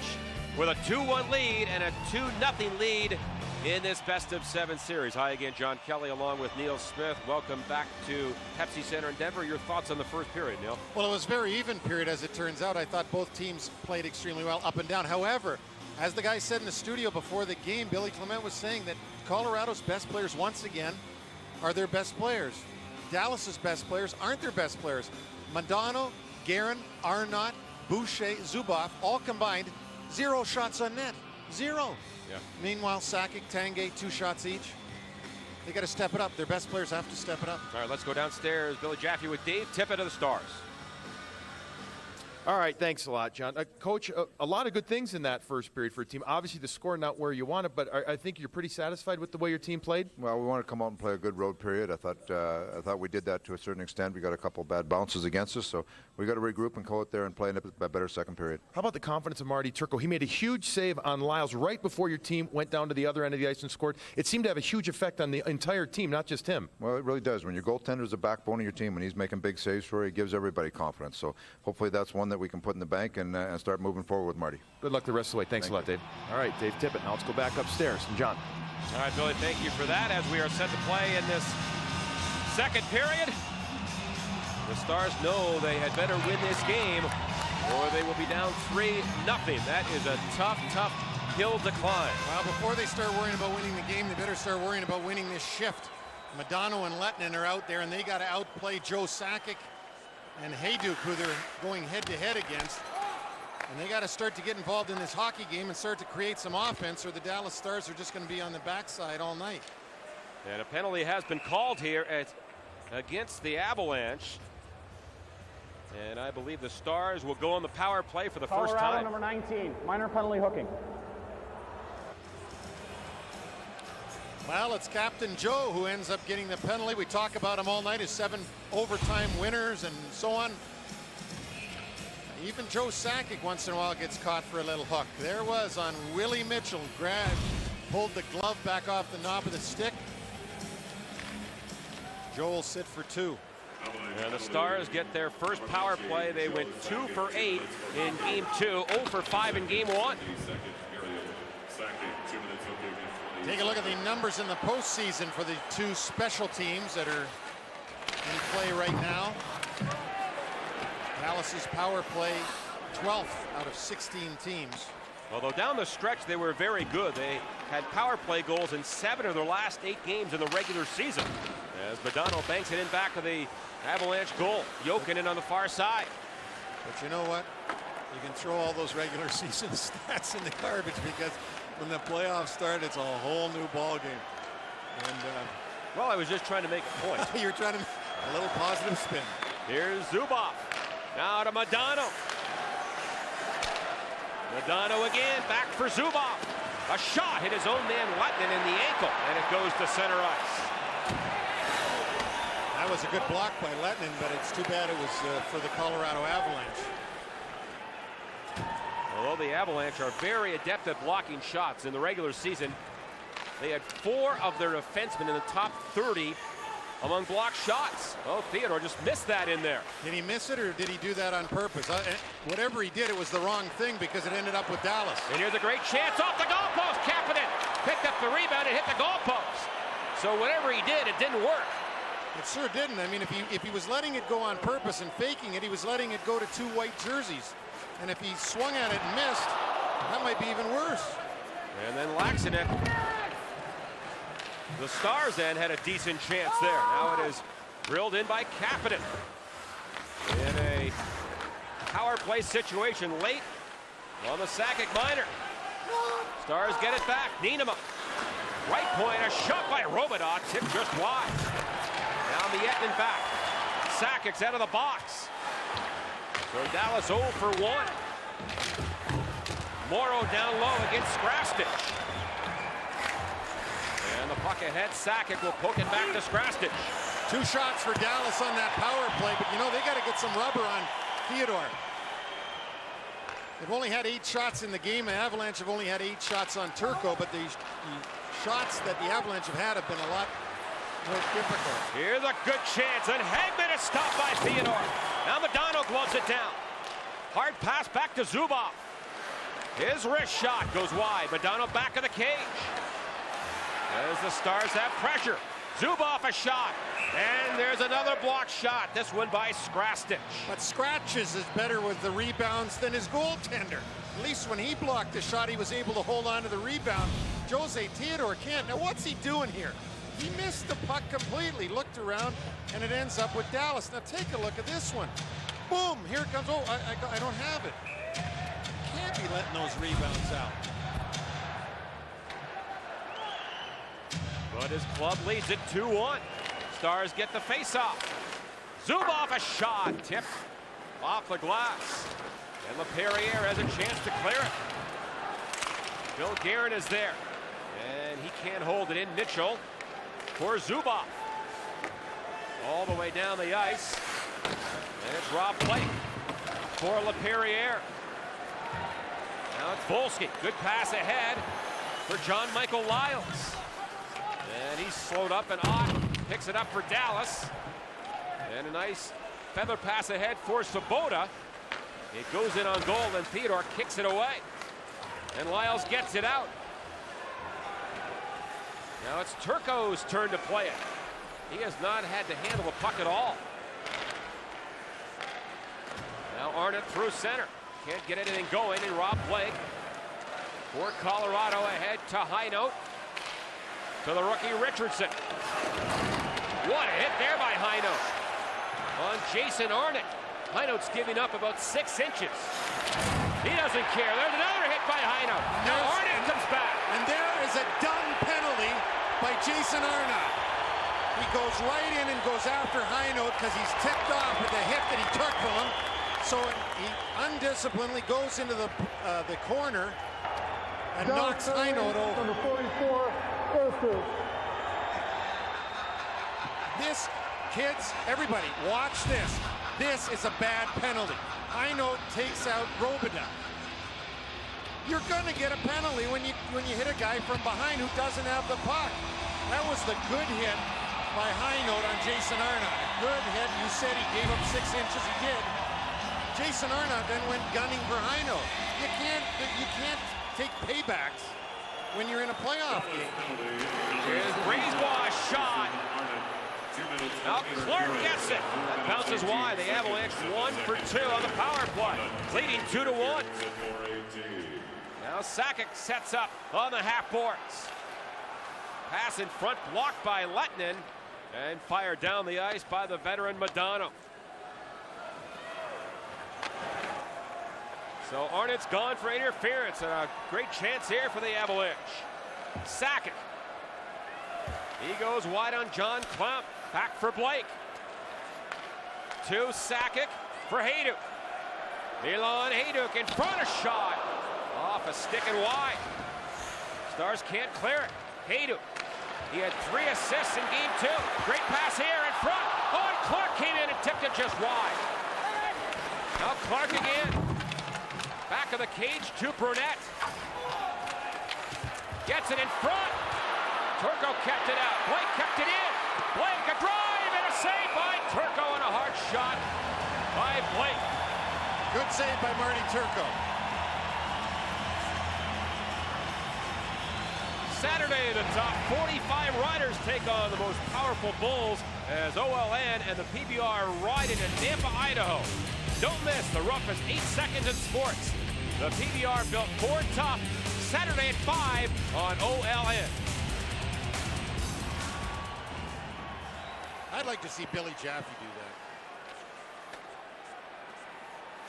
with a 2-1 lead and a 2-0 lead in this best-of-7 series. Hi again, John Kelly, along with Neil Smith. Welcome back to Pepsi Center in Denver. Your thoughts on the first period, Neil? Well, it was a very even period, as it turns out. I thought both teams played extremely well up and down. However, as the guy said in the studio before the game, Billy Clement was saying that Colorado's best players, once again, are their best players. Dallas's best players aren't their best players. Modano, Guerin, Arnott, Boucher, Zubov, all combined, 0 shots on net. 0. Yeah. Meanwhile, Sakic, Tanguay, 2 shots each. They got to step it up. Their best players have to step it up. All right, let's go downstairs. Billy Jaffe with Dave Tippett of the Stars. All right, thanks a lot, John. Coach, a lot of good things in that first period for a team. Obviously, the score not where you want it, but I think you're pretty satisfied with the way your team played? Well, we want to come out and play a good road period. I thought we did that to a certain extent. We got a couple of bad bounces against us, so we got to regroup and go out there and play a better second period. How about the confidence of Marty Turco? He made a huge save on Lyles right before your team went down to the other end of the ice and scored. It seemed to have a huge effect on the entire team, not just him. Well, it really does. When your goaltender is the backbone of your team, when he's making big saves for you, it gives everybody confidence. So hopefully that's one that we can put in the bank and start moving forward with Marty. Good luck the rest of the way. Thanks a lot, Dave. All right, Dave Tippett. Now let's go back upstairs. And John. All right, Billy, thank you for that. As we are set to play in this second period, the Stars know they had better win this game or they will be down 3-0. That is a tough hill to climb. Well, before they start worrying about winning the game, they better start worrying about winning this shift. Modano and Lettinen are out there, and they got to outplay Joe Sakic and Hajduk, who they're going head-to-head against. And they got to start to get involved in this hockey game and start to create some offense, or the Dallas Stars are just going to be on the backside all night. And a penalty has been called here against the Avalanche. And I believe the Stars will go on the power play for the first time. Number 19, minor penalty hooking. Well, it's Captain Joe who ends up getting the penalty. We talk about him all night, his 7 overtime winners and so on. Even Joe Sakic once in a while gets caught for a little hook. There was on Willie Mitchell. Pulled the glove back off the knob of the stick. Joe will sit for 2. And the Stars get their first power play. They went 2 for 8 in Game 2, 0 for 5 in Game 1. Take a look at the numbers in the postseason for the two special teams that are in play right now. Dallas's power play 12th out of 16 teams. Although down the stretch they were very good. They had power play goals in 7 of their last 8 games in the regular season. As Modano banks it in back of the Avalanche goal. Jokinen on the far side. But you know what? You can throw all those regular season stats in the garbage, because when the playoffs start, it's a whole new ball game. And well, I was just trying to make a point. You're trying to make a little positive spin. Here's Zubov. Now to Modano. Modano again, back for Zubov. A shot hit his own man Lettinen in the ankle, and it goes to center ice. That was a good block by Lettinen, but it's too bad it was for the Colorado Avalanche. Although the Avalanche are very adept at blocking shots in the regular season, they had 4 of their defensemen in the top 30 among blocked shots. Oh, Theodore just missed that in there. Did he miss it, or did he do that on purpose? Whatever he did, it was the wrong thing, because it ended up with Dallas. And here's a great chance off the goalpost. Kapanen picked up the rebound and hit the goalpost. So whatever he did, it didn't work. It sure didn't. I mean, if he was letting it go on purpose and faking it, he was letting it go to 2 white jerseys. And if he swung at it and missed, that might be even worse. And then Laxinen. The Stars then had a decent chance there. Now it is drilled in by Kapanen. In a power play situation late on the Sakic minor. Stars get it back. Niinema. Right point, a shot by Robidas, tipped just wide. Now Miettinen back. Sakic's out of the box. So Dallas 0 for 1. Morrow down low against Skrastich. And the puck ahead, Sakic will poke it back to Skrastich. 2 shots for Dallas on that power play, but you know, they got to get some rubber on Theodore. They've only had 8 shots in the game. The Avalanche have only had 8 shots on Turco, but the shots that the Avalanche have been a lot more difficult. Here's a good chance, and Hagman is stopped by Theodore. Now Modano gloves it down. Hard pass back to Zubov. His wrist shot goes wide. Modano back of the cage. As the Stars have pressure. Zubov a shot. And there's another block shot. This one by Skrastich. But Scratches is better with the rebounds than his goaltender. At least when he blocked the shot, he was able to hold on to the rebound. Jose Theodore can't. Now what's he doing here? He missed the puck completely, looked around, and it ends up with Dallas. Now take a look at this one. Boom, here it comes. Oh, I don't have it. Can't be letting those rebounds out. But his club leads it 2-1. Stars get the face-off. Zubov a shot, tipped off the glass. And LaPerriere has a chance to clear it. Bill Guerin is there. And he can't hold it in. Mitchell for Zubov. All the way down the ice. And it's Rob Blake for LaPerriere. Now it's Volsky. Good pass ahead for John Michael Lyles. And he's slowed up, and Ott picks it up for Dallas. And a nice feather pass ahead for Sabota. It goes in on goal, and Theodore kicks it away. And Lyles gets it out. Now it's Turco's turn to play it. He has not had to handle the puck at all. Now Arnott through center. Can't get anything going, and Rob Blake for Colorado ahead to Heinold. To the rookie Richardson. What a hit there by Heinold on Jason Arnott. Heinold's giving up about 6 inches. He doesn't care. There's another hit by Heinold. Now Arnott comes back. And there is a dumb penalty by Jason Arnott. He goes right in and goes after Heinold because he's tipped off with the hit that he took from him. So he undisciplinedly goes into the corner and knocks Heinold over. Number 44, This, kids, everybody, watch this. This is a bad penalty. Heinold takes out Robidas. You're going to get a penalty when you hit a guy from behind who doesn't have the puck. That was the good hit by Heinold on Jason Arnott. A good hit. You said he gave up 6 inches. He did. Jason Arnott then went gunning for Heinold. You can't take paybacks when you're in a playoff game. Here's Brisebois shot. Now Clark gets it. That bounces wide. The Avalanche 1 for 2 on the power play, leading 2-1. Now Sakic sets up on the half boards. Pass in front, blocked by Lettinen, and fired down the ice by the veteran Modano. So Arnott's gone for interference, and a great chance here for the Avalanche. Sakic. He goes wide on John Clamp. Back for Blake. To Sakic for Hejduk. Milan Hejduk in front, a shot. Off a stick and wide. Stars can't clear it. Hejduk. He had 3 assists in game 2. Great pass here in front. Oh, and Clark came in and tipped it just wide. Now Clark again. Back of the cage to Brunette. Gets it in front. Turco kept it out. Blake kept it in. Blake, a drive and a save by Turco, and a hard shot by Blake. Good save by Marty Turco. Saturday, the top 45 riders take on the most powerful Bulls as OLN and the PBR ride into Nampa, Idaho. Don't miss the roughest 8 seconds in sports. The PBR built Ford Tough, Saturday at 5 on OLN. I'd like to see Billy Jaffe do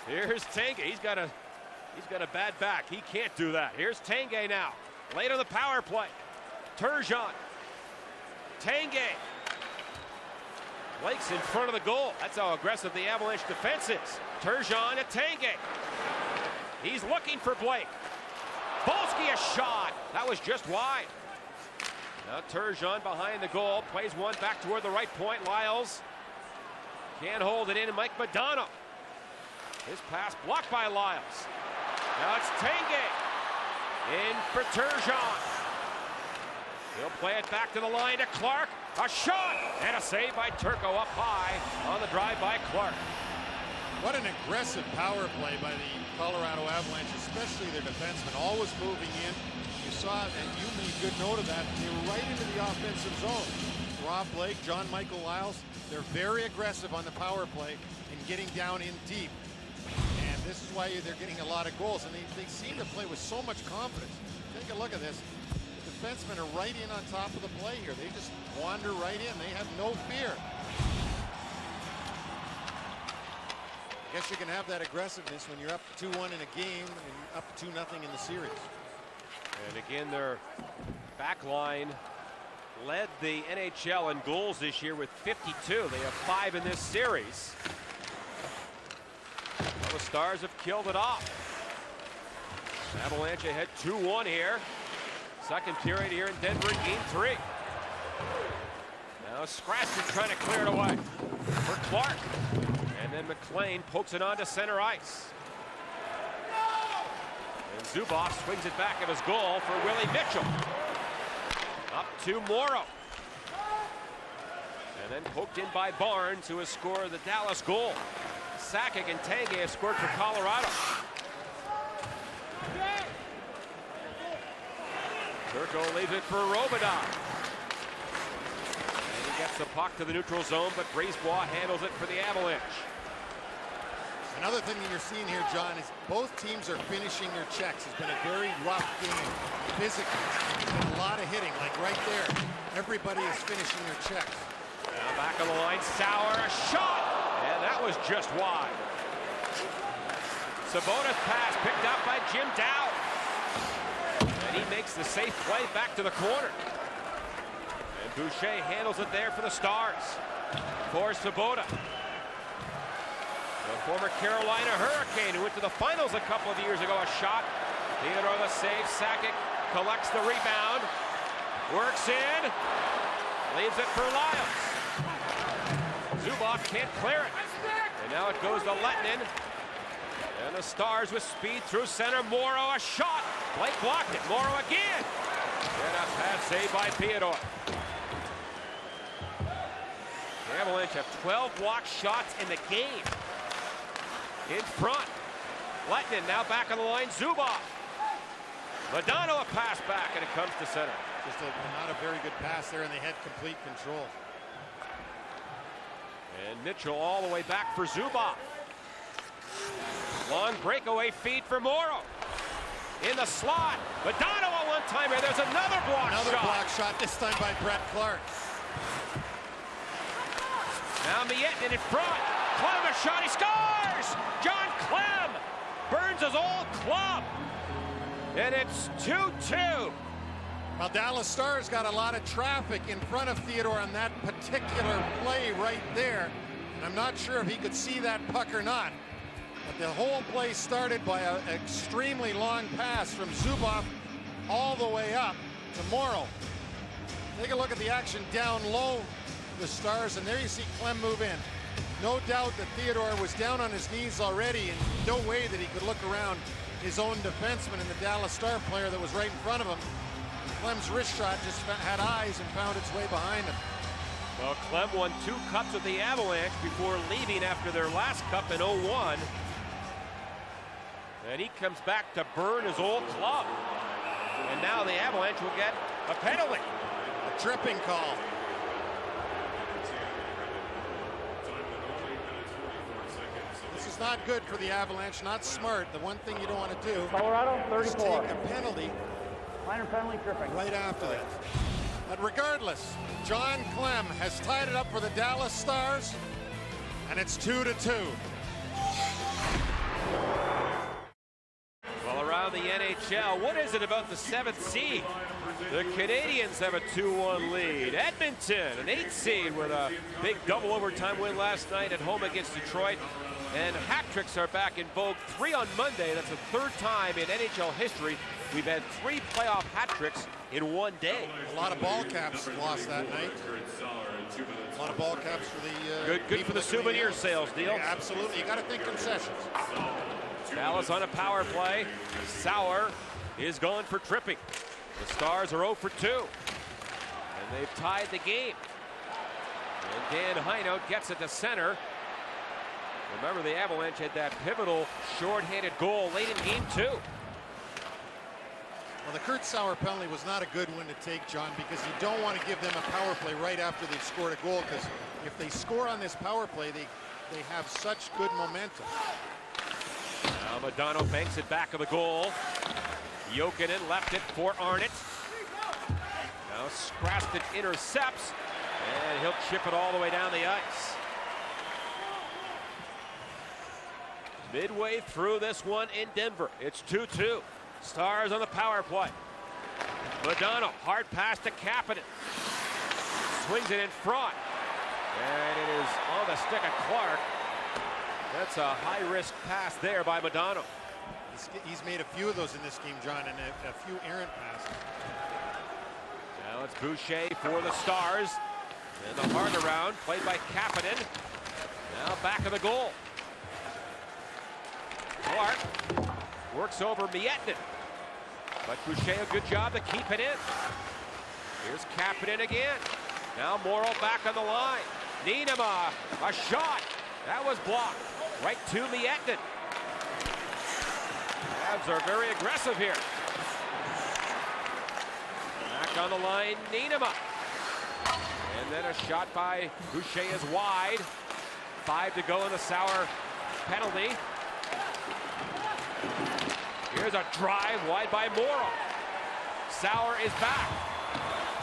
that. Here's Tanguay. He's got a bad back. He can't do that. Here's Tanguay now. Late on the power play. Turgeon. Tanguay. Blake's in front of the goal. That's how aggressive the Avalanche defense is. Turgeon to Tanguay. He's looking for Blake. Volsky, a shot. That was just wide. Now Turgeon behind the goal. Plays one back toward the right point. Lyles can't hold it in. And Mike Modano. His pass blocked by Lyles. Now it's Tanguay. In for Turgeon. He'll play it back to the line to Clark. A shot and a save by Turco up high on the drive by Clark. What an aggressive power play by the Colorado Avalanche, especially their defensemen, always moving in. You saw it, and you made good note of that. They were right into the offensive zone. Rob Blake, John Michael Lyles, they're very aggressive on the power play and getting down in deep. And this is why they're getting a lot of goals. And they seem to play with so much confidence. Take a look at this. The defensemen are right in on top of the play here. They just wander right in. They have no fear. I guess you can have that aggressiveness when you're up 2-1 in a game and up 2-0 in the series. And again, their back line led the NHL in goals this year with 52. They have 5 in this series. Well, the Stars have killed it off. Avalanche ahead 2-1 here. Second period here in Denver in game 3. Now Scraston trying to clear it away for Clark. And then McLean pokes it onto center ice. And Zubov swings it back at his goal for Willie Mitchell. Up to Morrow. And then poked in by Barnes, who has scored the Dallas goal. Sakic and Tanguay have scored for Colorado. Turco leaves it for Robidas. And he gets the puck to the neutral zone, but Brisebois handles it for the Avalanche. Another thing that you're seeing here, John, is both teams are finishing their checks. It's been a very rough game physically. There's been a lot of hitting, like right there. Everybody is finishing their checks. Now back on the line, Sauer, a shot! And that was just wide. Sabonis pass picked up by Jim Dow. And he makes the safe play back to the corner. And Boucher handles it there for the Stars. For Sabota. The former Carolina Hurricane who went to the finals a couple of years ago. A shot. Theodore the save. Sakic collects the rebound. Works in. Leaves it for Lyles. Zubov can't clear it. And now it goes to Lettinen. And the Stars with speed through center. Morrow, a shot. Blake blocked it. Morrow again. And a pass saved by Theodore. Avalanche have 12 blocked shots in the game. In front. Lettinen now back on the line. Zubov. Modano a pass back, and it comes to center. Just not a very good pass there, and they had complete control. And Mitchell all the way back for Zubov. Long breakaway feed for Morrow. In the slot. Modano a one-timer. There's another block shot. Another block shot, this time by Brett Clark. Now Miettinen in front. Clem a shot. He scores! John Clem burns his old club. And it's 2-2. Well, Dallas Stars got a lot of traffic in front of Theodore on that particular play right there. And I'm not sure if he could see that puck or not. But the whole play started by an extremely long pass from Zubov all the way up to Morrow. Take a look at the action down low, the Stars, and there you see Clem move in. No doubt that Theodore was down on his knees already, and no way that he could look around his own defenseman and the Dallas Star player that was right in front of him. Clem's wrist shot just had eyes and found its way behind him. Well, Clem won 2 cups with the Avalanche before leaving after their last cup in 01. And he comes back to burn his old club. And now the Avalanche will get a penalty. A tripping call. This is not good for the Avalanche, not smart. The one thing you don't want to do Colorado, is 34. take a penalty Minor penalty, tripping. right after that. But regardless, John Clem has tied it up for the Dallas Stars, and it's 2-2. Well, around the NHL, what is it about the 7th seed? The Canadiens have a 2-1 lead. Edmonton, an 8th seed with a big double overtime win last night at home against Detroit. And hat tricks are back in vogue. 3 on Monday. That's the 3rd time in NHL history we've had 3 playoff hat tricks in one day. A lot of ball caps lost that night. A lot of ball caps for the good for the souvenir sales, Neil. Yeah, absolutely. You got to think concessions. Dallas on a power play. Sauer is going for tripping. The Stars are 0 for 2. And they've tied the game. And Dan Heinout gets it to center. Remember, the Avalanche had that pivotal short-handed goal late in game 2. Well, the Kurt Sauer penalty was not a good one to take, John, because you don't want to give them a power play right after they've scored a goal, because if they score on this power play, they have such good momentum. Now Modano banks it back of the goal. Jokinen left it for Arnott. Now Scraston intercepts, and he'll chip it all the way down the ice. Midway through this one in Denver, it's 2-2. Stars on the power play. Modano, hard pass to Kapanen. Swings it in front. And it is on the stick of Clark. That's a high-risk pass there by Modano. He's made a few of those in this game, John, and a few errant passes. Now it's Boucher for the Stars. And the hard around, played by Kapanen. Now back of the goal. Clark works over Miettinen. But Boucher a good job to keep it in. Here's Kapanen again. Now Morrow back on the line. Niinema, a shot. That was blocked. Right to Miettinen. Avs are very aggressive here. Back on the line, Niinema. And then a shot by Boucher is wide. 5 to go in the Sauer penalty. Here's a drive wide by Morrow. Sauer is back.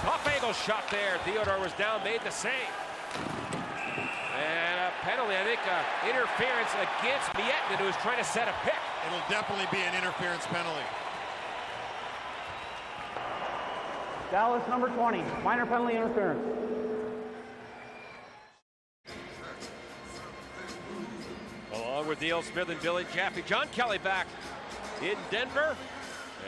Tough angle shot there. Theodore was down, made the save. And a penalty, I think, interference against Miettinen, who was trying to set a pick. It'll definitely be an interference penalty. Dallas, number 20. Minor penalty, interference. Along with Neil Smith and Billy Jaffe. John Kelly back in Denver.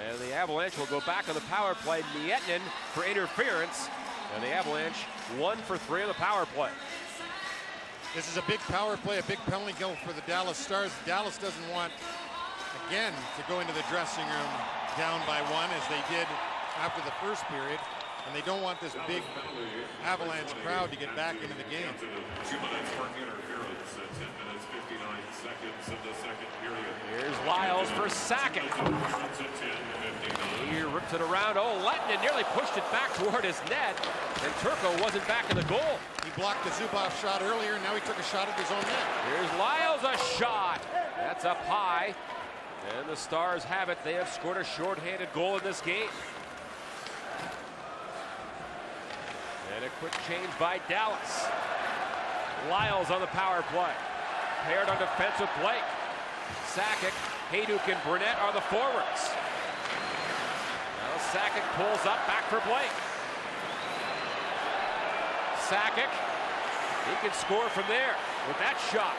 And the Avalanche will go back on the power play. Miettinen for interference. And the Avalanche 1 for 3 on the power play. This is a big power play, a big penalty kill for the Dallas Stars. Dallas doesn't want, again, to go into the dressing room down by 1 as they did after the first period. and they don't want this big Avalanche crowd to get back into the game. 2 minutes for interference. 10 minutes, 59 seconds of the second period. Here's Lyles for Sakic. He ripped it around. Oh, Lettinen nearly pushed it back toward his net, and Turco wasn't back in the goal. He blocked the Zubov shot earlier, and now he took a shot at his own net. Here's Lyles, a shot. That's up high, and the Stars have it. They have scored a shorthanded goal in this game. And a quick change by Dallas. Lyles on the power play. Paired on defense with Blake. Sakic, Hayduk, and Burnett are the forwards. Now Sakic pulls up, back for Blake. Sakic, he can score from there with that shot.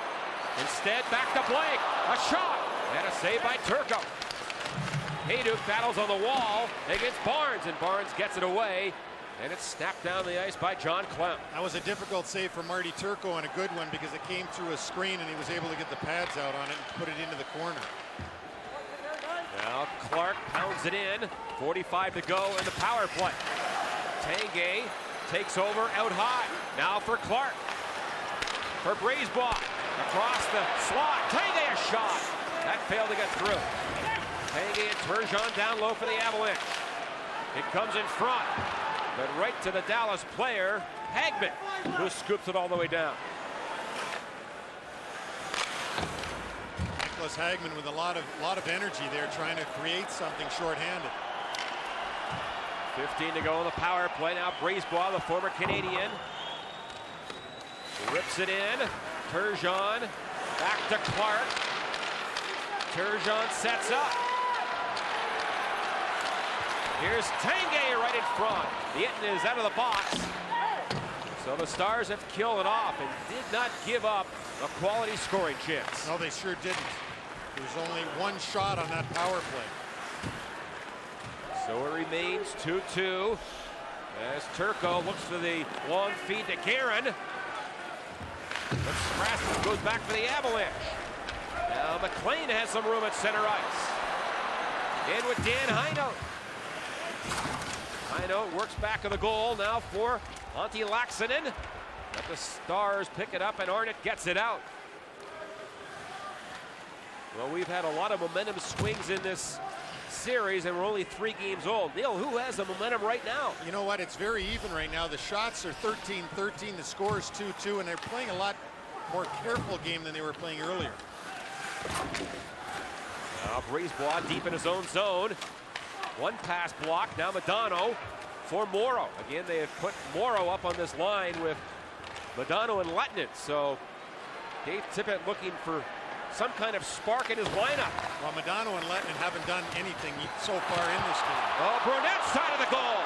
Instead, back to Blake. A shot and a save by Turco. Hayduk battles on the wall against Barnes, and Barnes gets it away. And it's snapped down the ice by John Clem. That was a difficult save for Marty Turco, and a good one because it came through a screen and he was able to get the pads out on it and put it into the corner. Now Clark pounds it in. 45 to go in the power play. Tanguay takes over out high. Now for Clark. For Brisebois. Across the slot. Tanguay a shot. That failed to get through. Tanguay and Turgeon down low for the Avalanche. It comes in front. But right to the Dallas player, Hagman, who scoops it all the way down. Nicholas Hagman with a lot of energy there, trying to create something shorthanded. 15 to go in the power play. Now Brisebois, the former Canadian, rips it in. Turgeon back to Clark. Turgeon sets up. Here's Tanguay right in front. The Eaton is out of the box. So the Stars have killed it off and did not give up a quality scoring chance. No, they sure didn't. There was only one shot on that power play. So it remains 2-2 as Turco looks for the long feed to Guerin. But Strasburg goes back for the Avalanche. Now McLean has some room at center ice. In with Dan Heino. Heino works back of the goal now for Antti Laaksonen. But the Stars pick it up and Arnott gets it out. Well, we've had a lot of momentum swings in this series and we're only 3 games old. Neil, who has the momentum right now? You know what? It's very even right now. The shots are 13-13. The score is 2-2, and they're playing a lot more careful game than they were playing earlier. Now Brisebois deep in his own zone. One pass block. Now Modano for Morrow. Again, they have put Morrow up on this line with Modano and Lettinen. So Dave Tippett looking for some kind of spark in his lineup. Well, Modano and Lettinen haven't done anything so far in this game. Oh, Burnett's side of the goal.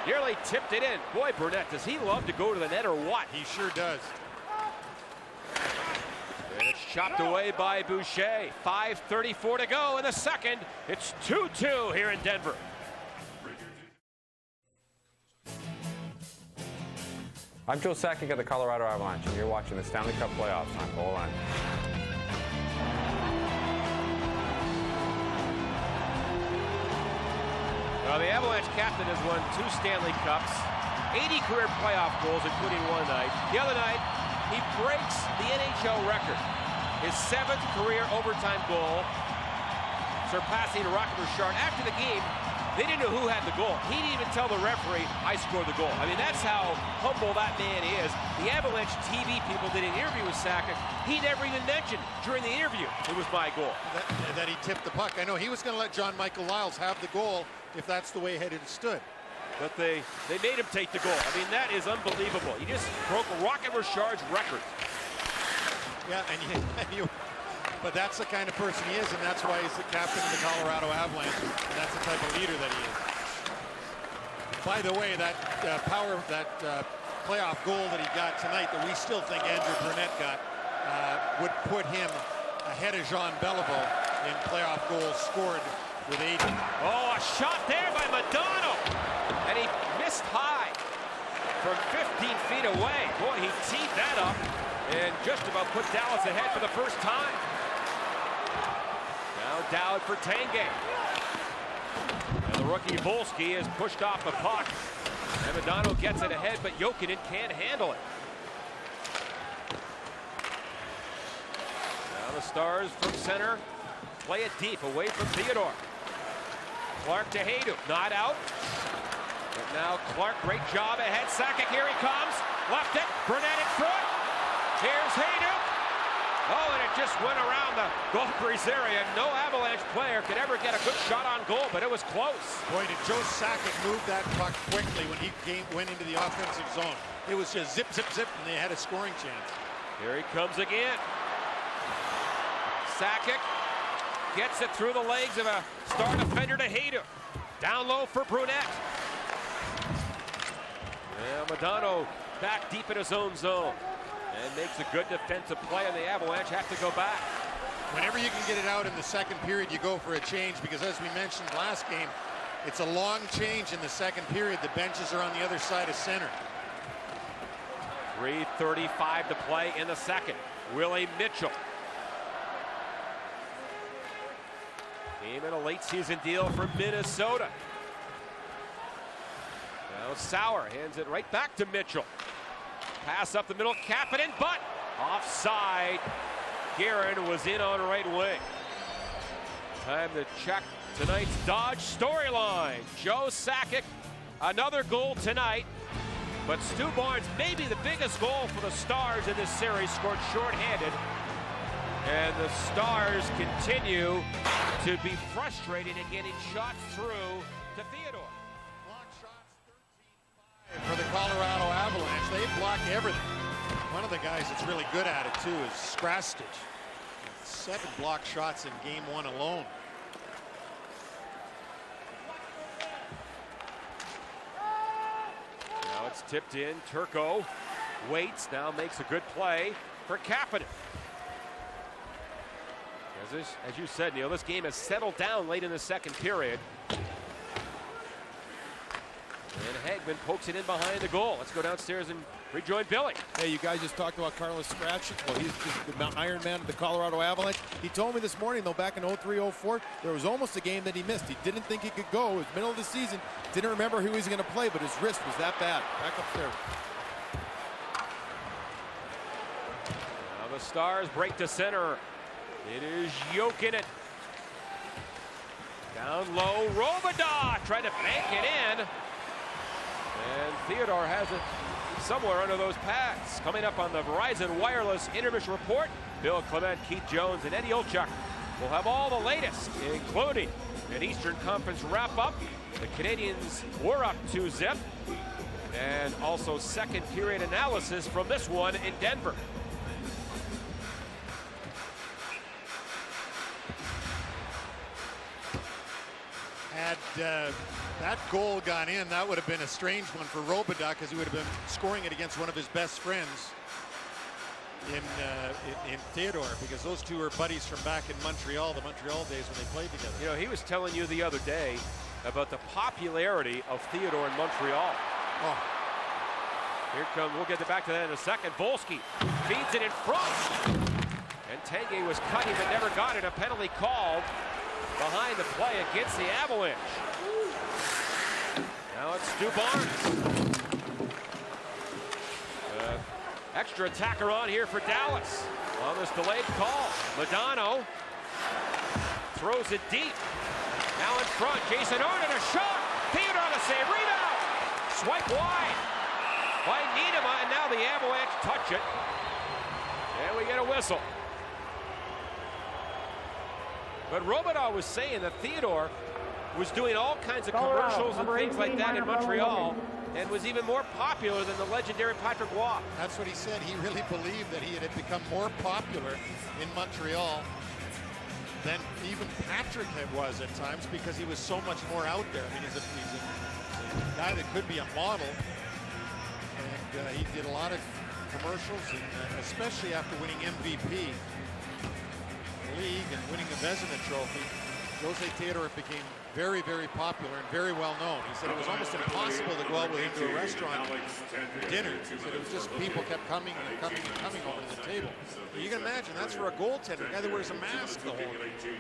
Nearly tipped it in. Boy, Burnett, does he love to go to the net or what? He sure does. And it's chopped away by Boucher. 5:34 to go in the second. It's 2-2 here in Denver. I'm Joe Sakic of the Colorado Avalanche, and you're watching the Stanley Cup playoffs on Goal Line. Well, the Avalanche captain has won 2 Stanley Cups, 80 career playoff goals, including one night. The other night, he breaks the NHL record. His 7th career overtime goal, surpassing Rocket Richard. After the game, they didn't know who had the goal. He didn't even tell the referee, I scored the goal. I mean, that's how humble that man is. The Avalanche TV people did an interview with Sakic. He never even mentioned during the interview it was my goal. That he tipped the puck. I know he was going to let John Michael Lyles have the goal if that's the way it had stood. But they made him take the goal. I mean, that is unbelievable. He just broke Rocket Richard's record. Yeah, but that's the kind of person he is, and that's why he's the captain of the Colorado Avalanche, and that's the type of leader that he is. By the way, that playoff goal that he got tonight that we still think Andrew Burnett got would put him ahead of Jean Beliveau in playoff goals scored with 80. Oh, a shot there by Modano, and he missed high from 15 feet away. Boy, he teed that up and just about put Dallas ahead for the first time. Now Dowd for Tanguay. And the rookie Volsky is pushed off the puck. And Modano gets it ahead, but Jokinen can't handle it. Now the Stars from center play it deep away from Theodore. Clark to Hayduk, not out. But now Clark, great job ahead. Sakic, here he comes. Left it, Burnett in front. Here's Hayduk. Oh, and it just went around the goal crease area. No Avalanche player could ever get a good shot on goal, but it was close. Boy, did Joe Sakic move that puck quickly when he went into the offensive zone. It was just zip, zip, zip, and they had a scoring chance. Here he comes again. Sakic gets it through the legs of a Star defender to Hayduk. Down low for Brunette. Yeah, Modano back deep in his own zone. And makes a good defensive play, and the Avalanche have to go back. Whenever you can get it out in the second period, you go for a change, because as we mentioned last game, it's a long change in the second period. The benches are on the other side of center. 3:35 to play in the second. Willie Mitchell. Came in a late season deal from Minnesota. Now Sauer hands it right back to Mitchell. Pass up the middle, Kapanen, but offside. Guerin was in on right wing. Time to check tonight's Dodge storyline. Joe Sakic, another goal tonight. But Stu Barnes, maybe the biggest goal for the Stars in this series, scored shorthanded. And the Stars continue to be frustrated in getting shots through to Theodore. For the Colorado Avalanche, they block everything. One of the guys that's really good at it too is Skrastich. 7 block shots in game 1 alone. Now it's tipped in. Turco waits, now makes a good play for Kapanen. As you said, Neil, this game has settled down late in the second period. And Hagman pokes it in behind the goal. Let's go downstairs and rejoin Billy. Hey, you guys just talked about Carlos Skrastich. Well, he's just the Iron Man of the Colorado Avalanche. He told me this morning, though, back in 03-04, there was almost a game that he missed. He didn't think he could go. It was middle of the season. Didn't remember who he was going to play, but his wrist was that bad. Back upstairs. Now the Stars break to center. It is Jokinen. Down low, Robidas trying to bank it in. And Theodore has it somewhere under those pads. Coming up on the Verizon Wireless Intermission Report, Bill Clement, Keith Jones, and Eddie Olchuk will have all the latest, including an Eastern Conference wrap-up. The Canadians were up 2-0. And also second period analysis from this one in Denver. Had that goal gone in, that would have been a strange one for Robidas, because he would have been scoring it against one of his best friends in Theodore, because those two are buddies from back in Montreal, the Montreal days when they played together. You know, he was telling you the other day about the popularity of Theodore in Montreal. Oh. Here comes, we'll get back to that in a second. Volsky feeds it in front. And Tanguay was cutting but never got it. A penalty called behind the play against the Avalanche. Now it's Stu Barnes. Extra attacker on here for Dallas on this delayed call. Modano throws it deep. Now in front, Jason Arnott, a shot. Theodore on the save, rebound. Swipe wide by Niedema, and now the Avalanche touch it. And we get a whistle. But Robidas was saying that Theodore was doing all kinds of commercials and things like that in Montreal, and was even more popular than the legendary Patrick Roy. That's what he said. He really believed that he had become more popular in Montreal than even Patrick was at times, because he was so much more out there. I mean, he's a guy that could be a model, and he did a lot of commercials, and especially after winning MVP league and winning the Vezina Trophy. Jose Theodore became very, very popular and very well known. He said it was almost impossible to go out with him to a restaurant for dinner. He said it was just people kept coming and coming and coming over to the table. You can imagine that's for a goaltender, a guy that wears a mask the whole game.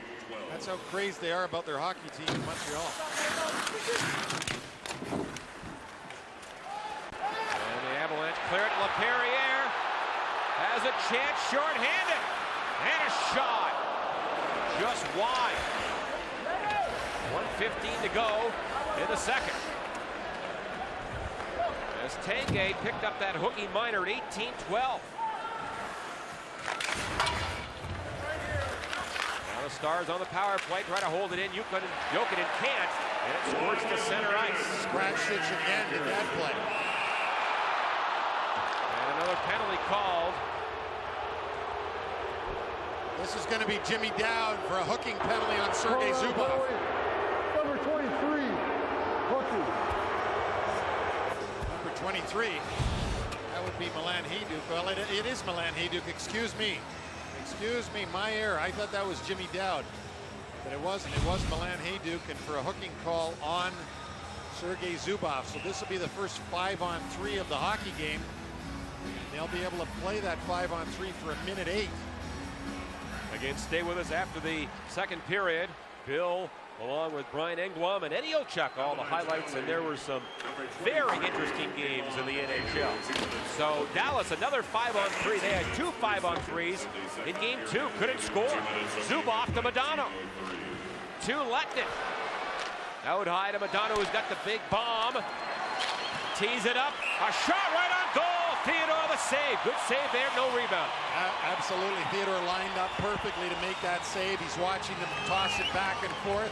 That's how crazy they are about their hockey team in Montreal. And the Avalanche clear it. LaPerriere has a chance, short-handed, and a shot just wide. 1:15 to go in the second. As Tanguay picked up that hooking minor at 18-12. Now the Stars on the power play, try to hold it in. Jokinen can't, and it squirts to center ice. Scratch stitch again in that play. And another penalty called. This is going to be Jimmy Dowd for a hooking penalty on Sergei Zubov. Number 23, hooking. Number 23, that would be Milan Hajduk. Well, it is Milan Hajduk, excuse me. Excuse me, my error. I thought that was Jimmy Dowd, but it wasn't. It was Milan Hajduk, and for a hooking call on Sergei Zubov. So this will be the first 5-on-3 of the hockey game. They'll be able to play that 5-on-3 for 1:08. Again, stay with us after the second period. Bill, along with Brian Engblom and Eddie Olczyk, all the highlights, and there were some very interesting games in the NHL. So Dallas, another 5-on-3. They had 2 5-on-3s in game 2. Couldn't score. Zubov to Modano. To Letnin. Out high to Modano, who's got the big bomb. Tees it up. A shot right on goal. Theodore the save. Good save there, no rebound. Absolutely. Theodore lined up perfectly to make that save. He's watching them toss it back and forth.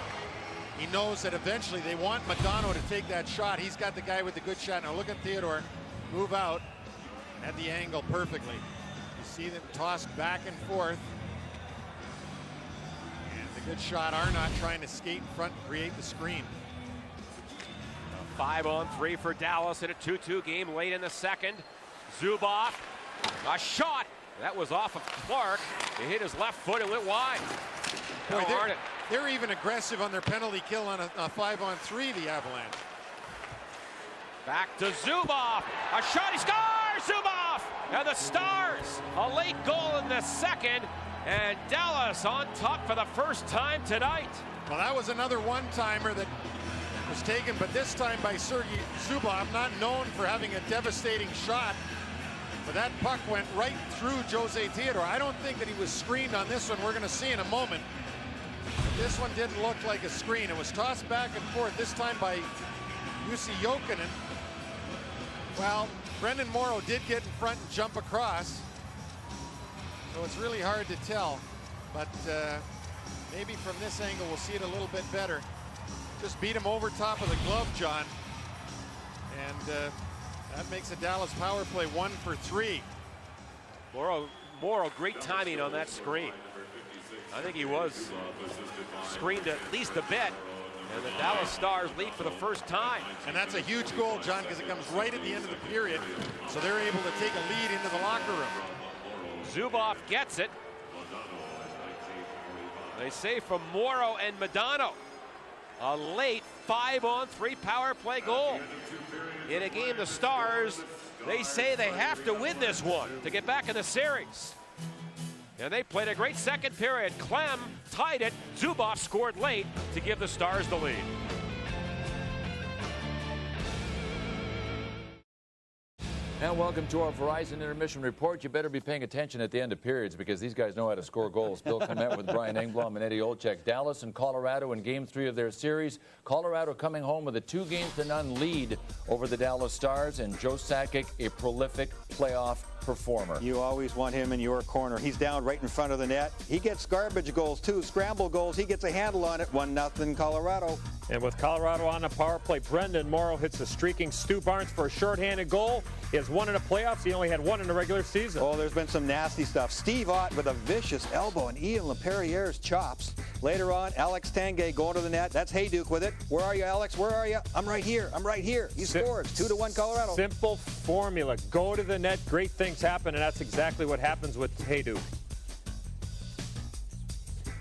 He knows that eventually they want Modano to take that shot. He's got the guy with the good shot. Now look at Theodore move out at the angle perfectly. You see them tossed back and forth. And the good shot, Arnott trying to skate in front and create the screen. 5-on-3 for Dallas in a 2-2 game late in the second. Zubov, a shot. That was off of Clark. He hit his left foot and went wide. Boy, they're even aggressive on their penalty kill on a 5-on-3, the Avalanche. Back to Zubov. A shot, he scores! Zubov! And the Stars, a late goal in the second. And Dallas on top for the first time tonight. Well, that was another one-timer that was taken, but this time by Sergei Zubov, not known for having a devastating shot. But that puck went right through Jose Theodore. I don't think that he was screened on this one. We're going to see in a moment. But this one didn't look like a screen. It was tossed back and forth, this time by Jussi Jokinen. Well, Brendan Morrow did get in front and jump across. So it's really hard to tell. But maybe from this angle we'll see it a little bit better. Just beat him over top of the glove, John. And that makes a Dallas power play 1 for 3. Morrow, great timing on that screen. I think he was screened at least a bit. And the Dallas Stars lead for the first time. And that's a huge goal, John, because it comes right at the end of the period. So they're able to take a lead into the locker room. Zubov gets it. They say from Morrow and Modano. A late 5-on-3 power play goal. In a game, the Stars, they say they have to win this one to get back in the series. And they played a great second period. Clem tied it. Zubov scored late to give the Stars the lead. And welcome to our Verizon Intermission Report. You better be paying attention at the end of periods because these guys know how to score goals. Bill Clement with Brian Engblom and Eddie Olczyk. Dallas and Colorado in Game 3 of their series. Colorado coming home with a 2-0 lead over the Dallas Stars. And Joe Sakic, a prolific playoff performer. You always want him in your corner. He's down right in front of the net. He gets garbage goals too, scramble goals. He gets a handle on it. 1-0 Colorado. And with Colorado on the power play, Brendan Morrow hits the streaking Stu Barnes for a shorthanded goal. He has 1 in the playoffs. He only had 1 in the regular season. Oh, there's been some nasty stuff. Steve Ott with a vicious elbow and Ian LaPerriere's chops. Later on, Alex Tanguay going to the net. That's Hajduk with it. Where are you, Alex? Where are you? I'm right here. I'm right here. He scores. 2-1 Colorado. Simple formula. Go to the net. Great things happen, and that's exactly what happens with Hajduk.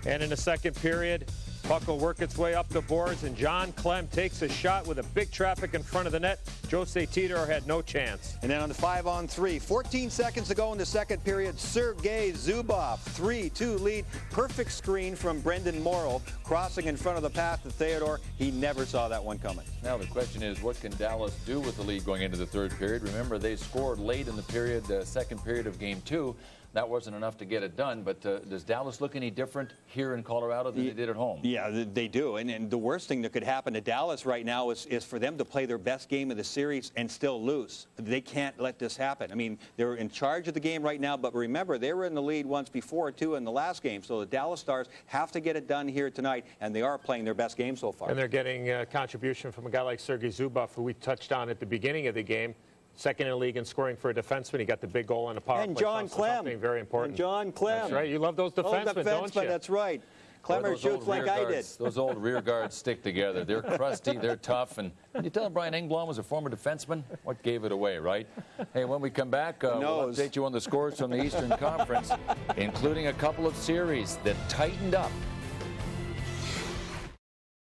And in the second period, Puck will work its way up the boards, and John Clem takes a shot with a big traffic in front of the net. Jose Tito had no chance. And then on the 5-on-3, 14 seconds to go in the second period, Sergei Zubov, 3-2 lead. Perfect screen from Brendan Morrow, crossing in front of the path to Theodore. He never saw that one coming. Now the question is, what can Dallas do with the lead going into the third period? Remember, they scored late in the period, the second period of Game 2. That wasn't enough to get it done, but does Dallas look any different here in Colorado than they did at home? Yeah, they do. And the worst thing that could happen to Dallas right now is for them to play their best game of the series and still lose. They can't let this happen. I mean, they're in charge of the game right now, but remember, they were in the lead once before, too, in the last game. So the Dallas Stars have to get it done here tonight, and they are playing their best game so far. And they're getting a contribution from a guy like Sergei Zubov, who we touched on at the beginning of the game. Second in the league in scoring for a defenseman. He got the big goal on the power play. And John Clem. Something very important. And John Clem. That's right. You love those defensemen, don't you? That's right. Clemmer shoots like I did. Those old rear guards stick together. They're crusty, they're tough. And did you tell Brian Engblom was a former defenseman? What gave it away, right? Hey, when we come back, we'll update you on the scores from the Eastern Conference, including a couple of series that tightened up.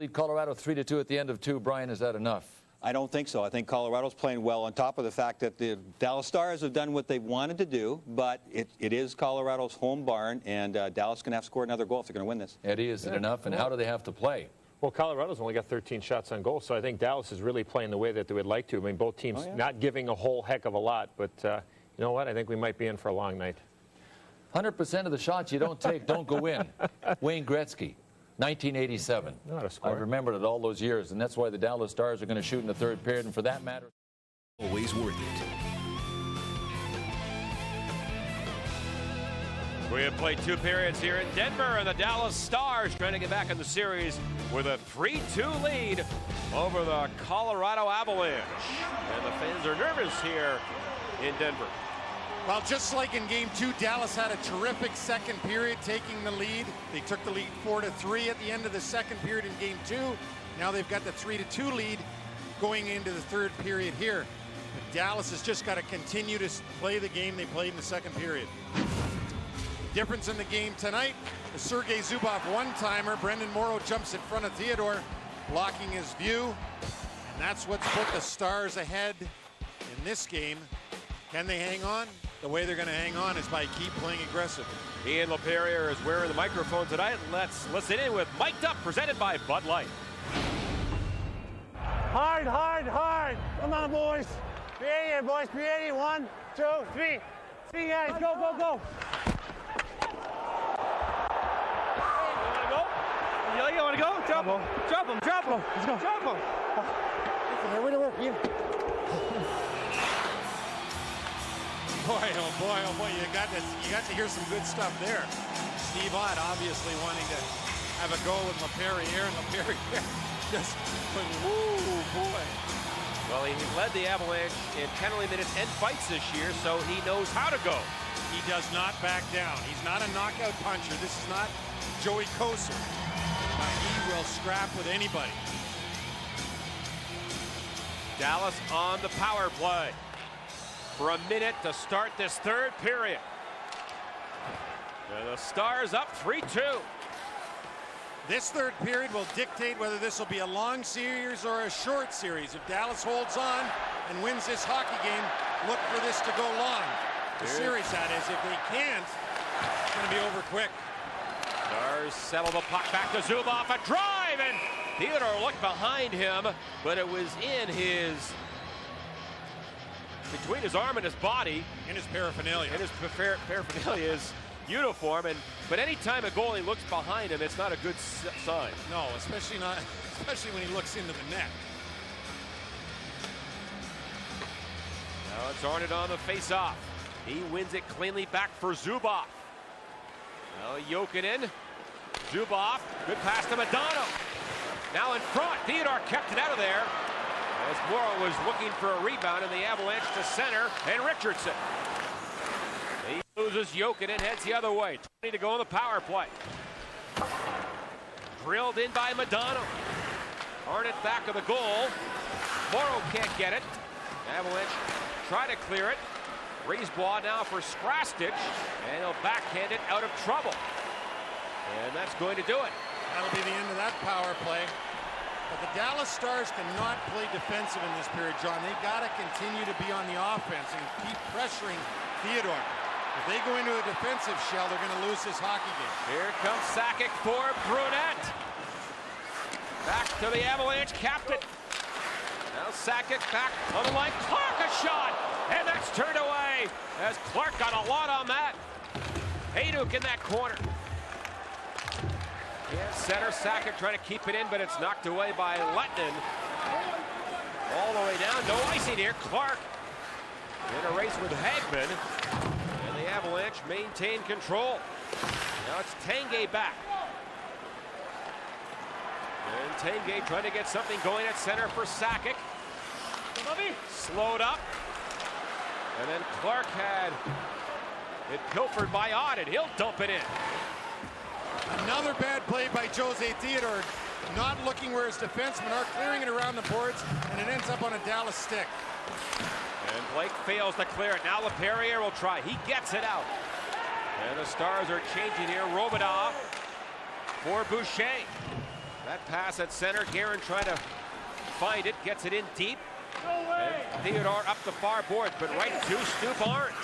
Lead Colorado 3-2 at the end of 2. Brian, is that enough? I don't think so. I think Colorado's playing well, on top of the fact that the Dallas Stars have done what they wanted to do, but it is Colorado's home barn, and Dallas can have to score another goal if they're going to win this. Eddie, is it enough, and how do they have to play? Well, Colorado's only got 13 shots on goal, so I think Dallas is really playing the way that they would like to. I mean, both teams not giving a whole heck of a lot, but you know what? I think we might be in for a long night. 100% of the shots you don't take don't go in. Wayne Gretzky. 1987. I remembered it all those years, and that's why the Dallas Stars are going to shoot in the third period, and for that matter, always worth it. We have played 2 periods here in Denver, and the Dallas Stars trying to get back in the series with a 3-2 lead over the Colorado Avalanche. And the fans are nervous here in Denver. Well, just like in Game 2, Dallas had a terrific second period taking the lead. They took the lead 4-3 at the end of the second period in Game 2. Now they've got the 3-2 lead going into the third period here. But Dallas has just got to continue to play the game they played in the second period. Difference in the game tonight, the Sergei Zubov one-timer. Brendan Morrow jumps in front of Theodore, blocking his view. And that's what's put the Stars ahead in this game. Can they hang on? The way they're going to hang on is by keep playing aggressive. Ian LaPerriere is wearing the microphone tonight. Let's listen in with Mic'd Up, presented by Bud Light. Hard, hard, hard. Come on, boys. 380, boys. 380. 1, 2, 3. 3 guys. Go, go, go. You want to go? Drop him. Drop him. Drop him. Let's go. Drop him. Way to work, Ian. Boy, oh boy, you got to hear some good stuff there. Steve Ott obviously wanting to have a go with LaPerriere, and LaPerriere just went, woo, boy. Well, he led the Avalanche in penalty minutes and fights this year, so he knows how to go. He does not back down. He's not a knockout puncher. This is not Joey Kosar. He will scrap with anybody. Dallas on the power play for a minute to start this third period. And the Stars up 3-2. This third period will dictate whether this will be a long series or a short series. If Dallas holds on and wins this hockey game, look for this to go long. The series, that is. If they can't, it's going to be over quick. Stars settle the puck back to Zubov. A drive, and Theodore looked behind him, but it was in his, between his arm and his body. In his paraphernalia. In his paraphernalia, his uniform. But anytime a goalie looks behind him, it's not a good sign. No, especially when he looks into the net. Now it's Arnott on the face-off. He wins it cleanly back for Zubov. Now Jokinen. Zubov. Good pass to Modano. Now in front. Theodore kept it out of there. As Morrow was looking for a rebound, and the Avalanche to center, and Richardson. He loses Jokinen, heads the other way. 20 to go on the power play. Drilled in by Modano. Arnott back of the goal. Morrow can't get it. Avalanche try to clear it. Brisebois now for Skrastich, and he'll backhand it out of trouble. And that's going to do it. That'll be the end of that power play. But the Dallas Stars cannot play defensive in this period, John. They've got to continue to be on the offense and keep pressuring Theodore. If they go into a defensive shell, they're going to lose this hockey game. Here comes Sakic for Brunette. Back to the Avalanche captain. Now Sakic back on the line. Clark a shot, and that's turned away as Clark got a lot on that. Hayduk in that corner. Yeah, center Sakic trying to keep it in, but it's knocked away by Lettinen. All the way down, no icing here. Clark in a race with Hagman. And the Avalanche maintain control. Now it's Tanguay back. And Tanguay trying to get something going at center for Sakic. Slowed up. And then Clark had it pilfered by Auden. He'll dump it in. Another bad play by Jose Theodore. Not looking where his defensemen are, clearing it around the boards, and it ends up on a Dallas stick. And Blake fails to clear it. Now LaPerriere will try. He gets it out. And the Stars are changing here. Robidoux for Boucher. That pass at center. Guerin trying to find it. Gets it in deep. And Theodore up the far boards, but right to Stu Barnes.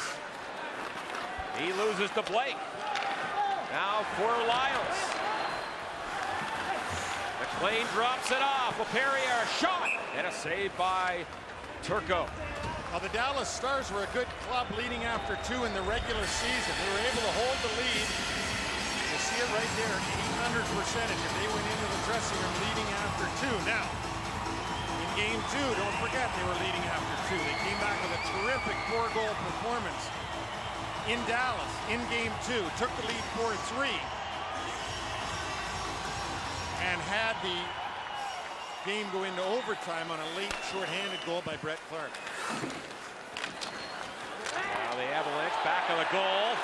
He loses to Blake. Now for Lyles. McLean drops it off. LaPerriere shot. And a save by Turco. Well, the Dallas Stars were a good club leading after 2 in the regular season. They were able to hold the lead. You see it right there, 800% if they went into the dressing room leading after 2. Now, in game 2, don't forget they were leading after 2. They came back with a terrific 4-goal performance in Dallas in game 2. Took the lead 4-3 and had the game go into overtime on a late shorthanded goal by Brett Clark. Now the Avalanche back on the goal.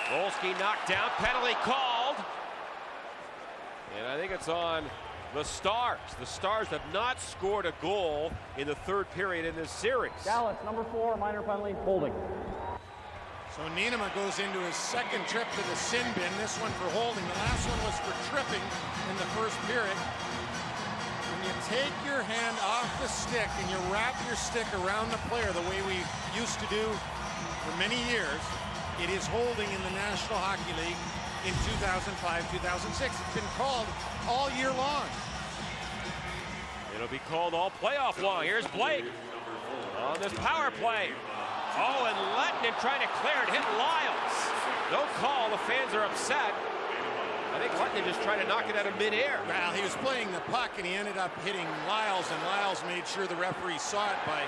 Volsky knocked down, penalty called. And I think it's on the Stars. The Stars have not scored a goal in the third period in this series. Dallas, number 4, minor penalty, holding. So Nienema goes into his second trip to the sin bin, this one for holding. The last one was for tripping in the first period. When you take your hand off the stick and you wrap your stick around the player the way we used to do for many years, it is holding in the National Hockey League in 2005-2006. It's been called all year long. It'll be called all playoff long. Here's Blake on this power play. Oh, and Lettinen trying to clear it, hit Lyles. No call, the fans are upset. I think Lettinen just tried to knock it out of midair. Well, he was playing the puck and he ended up hitting Lyles, and Lyles made sure the referee saw it by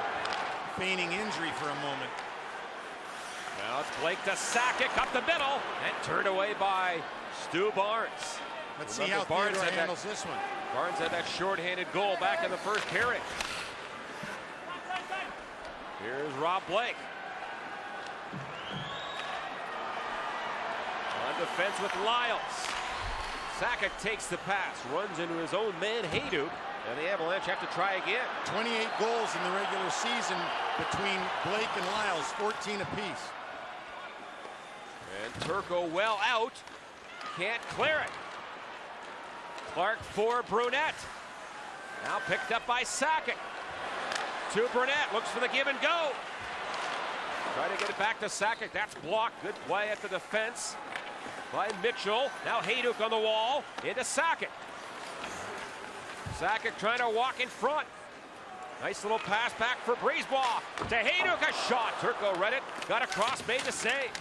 feigning injury for a moment. Now it's Blake to Sakic up the middle and turned away by Stu Barnes. Let's see how Theodore handles this one. Barnes had that shorthanded goal back in the first period. Here's Rob Blake. On defense with Lyles. Sakic takes the pass, runs into his own man, Hayduk, and the Avalanche have to try again. 28 goals in the regular season between Blake and Lyles, 14 apiece. And Turco well out, can't clear it. Clark for Brunette. Now picked up by Sakic. To Brunette, looks for the give and go. Try to get it back to Sakic, that's blocked. Good play at the defense by Mitchell. Now Hayduk on the wall, into Sakic. Sakic trying to walk in front. Nice little pass back for Brisebois. To Hayduk, a shot. Turco read it, got across, made the save.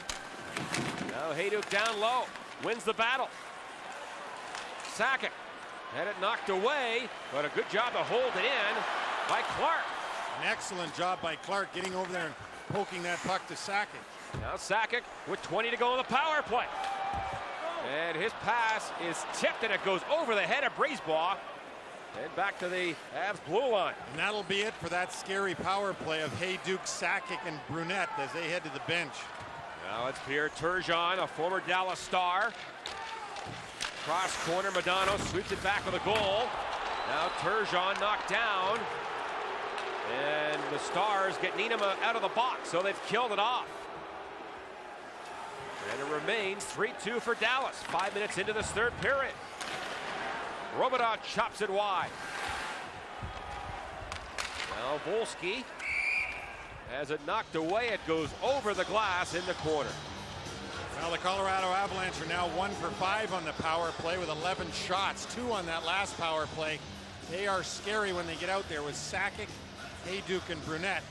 Now Hayduk down low, wins the battle. Sakic had it knocked away, but a good job to hold it in by Clark. An excellent job by Clark getting over there and poking that puck to Sakic. Now Sakic with 20 to go on the power play. And his pass is tipped and it goes over the head of Brisebois. And back to the Avs blue line. And that'll be it for that scary power play of Hayduk, Sakic, and Brunette as they head to the bench. Now it's Pierre Turgeon, a former Dallas Star. Cross corner, Modano sweeps it back with a goal. Now Turgeon knocked down. And the Stars get Nienema out of the box, so they've killed it off. And it remains 3-2 for Dallas, 5 minutes into this third period. Robidas chops it wide. Now Volsky has it knocked away. It goes over the glass in the corner. Well, the Colorado Avalanche are now 1 for 5 on the power play with 11 shots, 2 on that last power play. They are scary when they get out there with Sakic, Hayduk, and Brunette.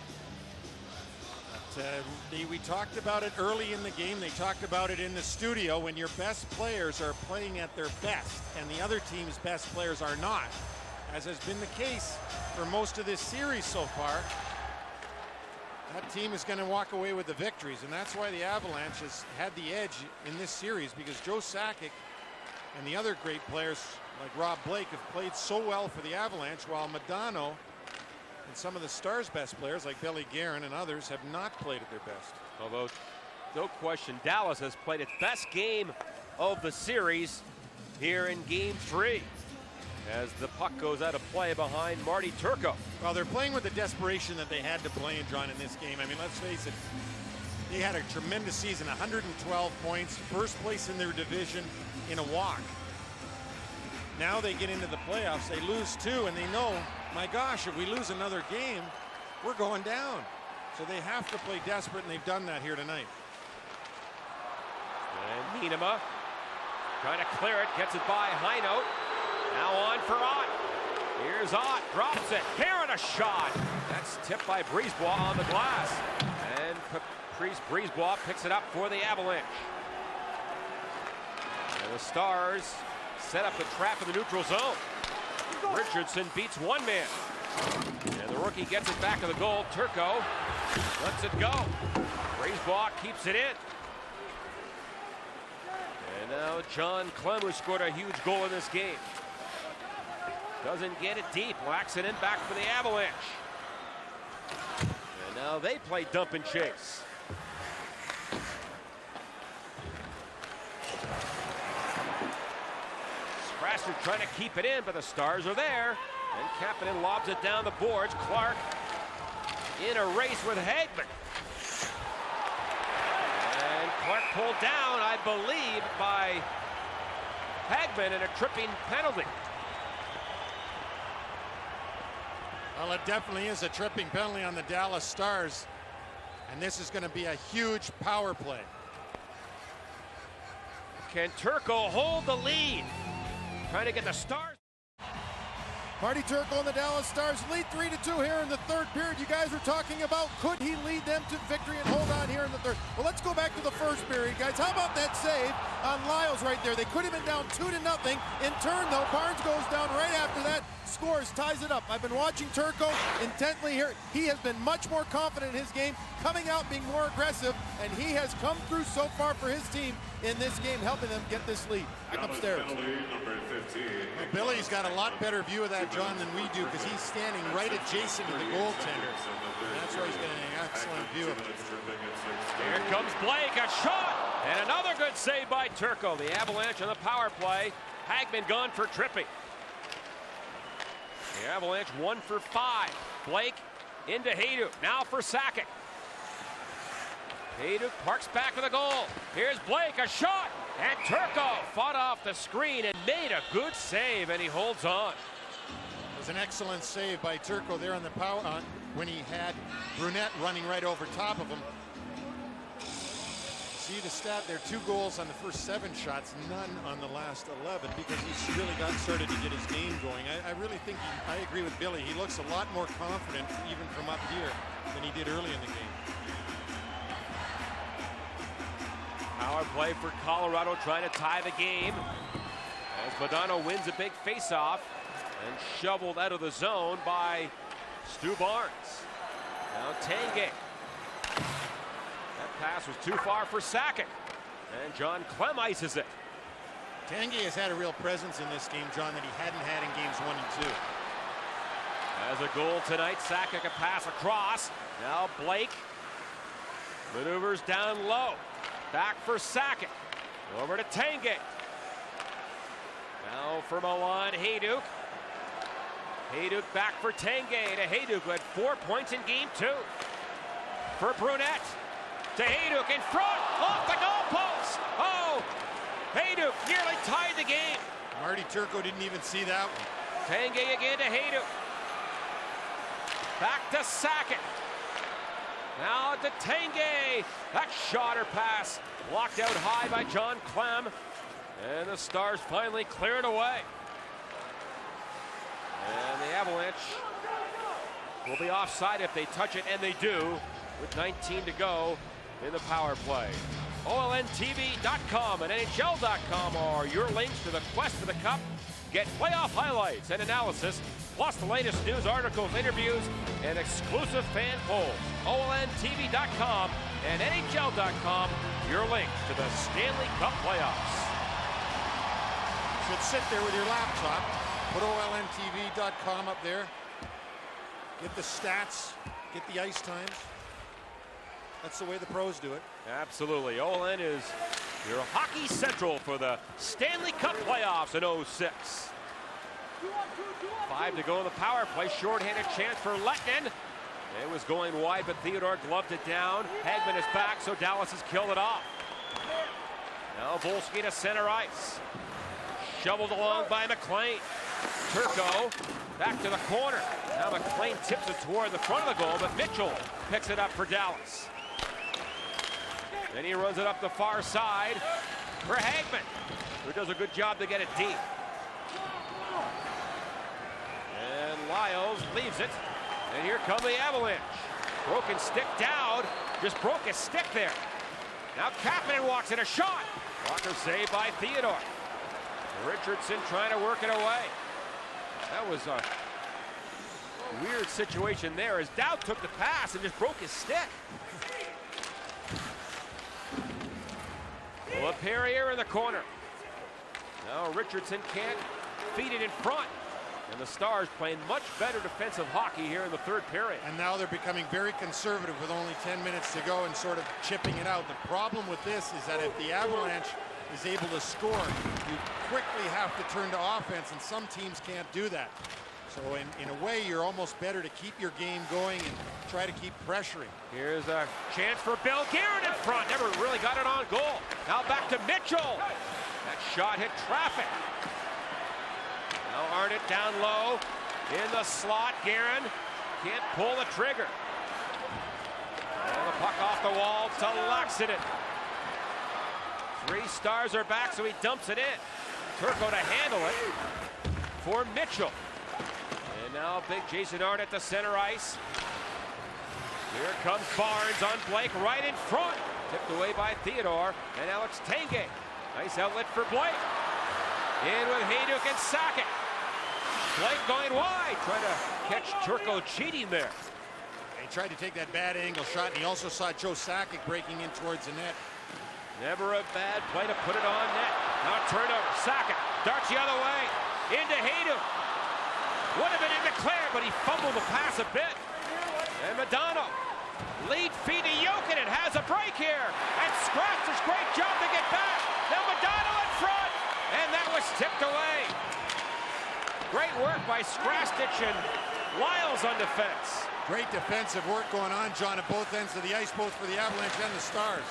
But, we talked about it early in the game. They talked about it in the studio. When your best players are playing at their best and the other team's best players are not, as has been the case for most of this series so far, that team is going to walk away with the victories, and that's why the Avalanche has had the edge in this series, because Joe Sakic and the other great players like Rob Blake have played so well for the Avalanche, while Modano and some of the Stars' best players like Billy Guerin and others have not played at their best. Although, no question, Dallas has played its best game of the series here in Game 3. As the puck goes out of play behind Marty Turco. Well, they're playing with the desperation that they had to play in, John, in this game. I mean, let's face it, they had a tremendous season, 112 points, first place in their division in a walk. Now they get into the playoffs, they lose 2, and they know, my gosh, if we lose another game, we're going down. So they have to play desperate, and they've done that here tonight. And Nienema trying to clear it, gets it by Heino. Now on for Ott. Here's Ott, drops it. Guerin a shot. That's tipped by Brisebois on the glass. And Patrice Brisebois picks it up for the Avalanche. And the Stars set up the trap in the neutral zone. Richardson beats one man. And the rookie gets it back to the goal. Turco lets it go. Brisebois keeps it in. And now John Clem, who scored a huge goal in this game. Doesn't get it deep. Whacks it in back for the Avalanche. And now they play dump and chase. Strasser trying to keep it in, but the Stars are there. And Kapanen lobs it down the boards. Clark in a race with Hagman. And Clark pulled down, I believe, by Hagman in a tripping penalty. Well, it definitely is a tripping penalty on the Dallas Stars, and this is going to be a huge power play. Can Turco hold the lead? Trying to get the Stars. Marty Turco and the Dallas Stars lead 3-2 here in the third period. You guys were talking about, could he lead them to victory and hold on here in the third? Well, let's go back to the first period, guys. How about that save on Lyles right there? They could have been down 2-0. In turn, though, Barnes goes down right after that, scores, ties it up. I've been watching Turco intently here. He has been much more confident in his game, coming out, being more aggressive, and he has come through so far for his team in this game, helping them get this lead. Back upstairs. Well, Billy's got a lot better view of that, John, than we do, because he's standing right adjacent to the goaltender. And that's why he's getting an excellent view of it. Here comes Blake, a shot, and another good save by Turco. The Avalanche on the power play. Hagman gone for tripping. The Avalanche 1 for 5. Blake into Hayduk, now for Sakic. Hayduk parks back for the goal. Here's Blake, a shot, and Turco fought off the screen and made a good save, and he holds on. It was an excellent save by Turco there on the power when he had Brunette running right over top of him. See the stat there, 2 goals on the first 7 shots, none on the last 11, because he's really got started to get his game going. I really think I agree with Billy. He looks a lot more confident even from up here than he did early in the game. Power play for Colorado, trying to tie the game as Modano wins a big face-off and shoveled out of the zone by Stu Barnes. Now Tanguay. That pass was too far for Sakic, and John Clem ices it. Tanguay has had a real presence in this game, John, that he hadn't had in games 1 and 2. As a goal tonight, Sakic a pass across. Now Blake maneuvers down low. Back for Sakic. Over to Tanguay. Now for Milan Hayduk. Hayduk back for Tanguay to Hayduk, who had 4 points in game 2. For Brunette. To Hayduk in front. Off the goalpost. Oh! Hayduk nearly tied the game. Marty Turco didn't even see that one. Tanguay again to Hayduk. Back to Sakic. Now to Tanguay. That shot or pass blocked out high by John Clem. And the Stars finally clear it away. And the Avalanche will be offside if they touch it, and they do, with 19 to go in the power play. OLNTV.com and NHL.com are your links to the quest for the Cup. Get playoff highlights and analysis, plus the latest news, articles, interviews, and exclusive fan polls. OLNTV.com and NHL.com, your links to the Stanley Cup playoffs. Should sit there with your laptop. Put OLNTV.com up there. Get the stats. Get the ice times. That's the way the pros do it. Absolutely. OLN is your hockey central for the Stanley Cup playoffs in 06. 5 to go in the power play. Shorthanded chance for Lettinen. It was going wide, but Theodore gloved it down. Hagman is back, so Dallas has killed it off. Now Volsky to center ice. Shoveled along by McLean. Turco back to the corner. Now McLean tips it toward the front of the goal, but Mitchell picks it up for Dallas. Then he runs it up the far side for Hagman, who does a good job to get it deep. And Lyles leaves it. And here come the Avalanche. Broken stick down. Just broke his stick there. Now Kapanen walks in a shot. Walker saved by Theodore. Richardson trying to work it away. That was a weird situation there as Dowd took the pass and just broke his stick. LaPerriere in the corner. Now Richardson can't feed it in front. And the Stars playing much better defensive hockey here in the third period. And now they're becoming very conservative with only 10 minutes to go and sort of chipping it out. The problem with this is that if the Avalanche is able to score, you quickly have to turn to offense, and some teams can't do that. So in a way, you're almost better to keep your game going and try to keep pressuring. Here's a chance for Bill Guerin in front. Never really got it on goal. Now back to Mitchell. That shot hit traffic. Now Arnott down low in the slot. Guerin can't pull the trigger. And the puck off the wall to Laxinen. 3 Stars are back, so he dumps it in. Turco to handle it for Mitchell. And now big Jason Arnott to center ice. Here comes Barnes on Blake right in front. Tipped away by Theodore and Alex Tanguay. Nice outlet for Blake. In with Hayduk and Sakic. Blake going wide, trying to catch Turco cheating there. He tried to take that bad angle shot, and he also saw Joe Sakic breaking in towards the net. Never a bad play to put it on net. Now turnover. Sakic darts the other way. Into Hayduk. Would have been into Claire, but he fumbled the pass a bit. And Modano. Lead feed to Jokinen. Has a break here. And Scratch does great job to get back. Now Modano in front. And that was tipped away. Great work by Skrastich and Lyles on defense. Great defensive work going on, John, at both ends of the ice, both for the Avalanche and the Stars.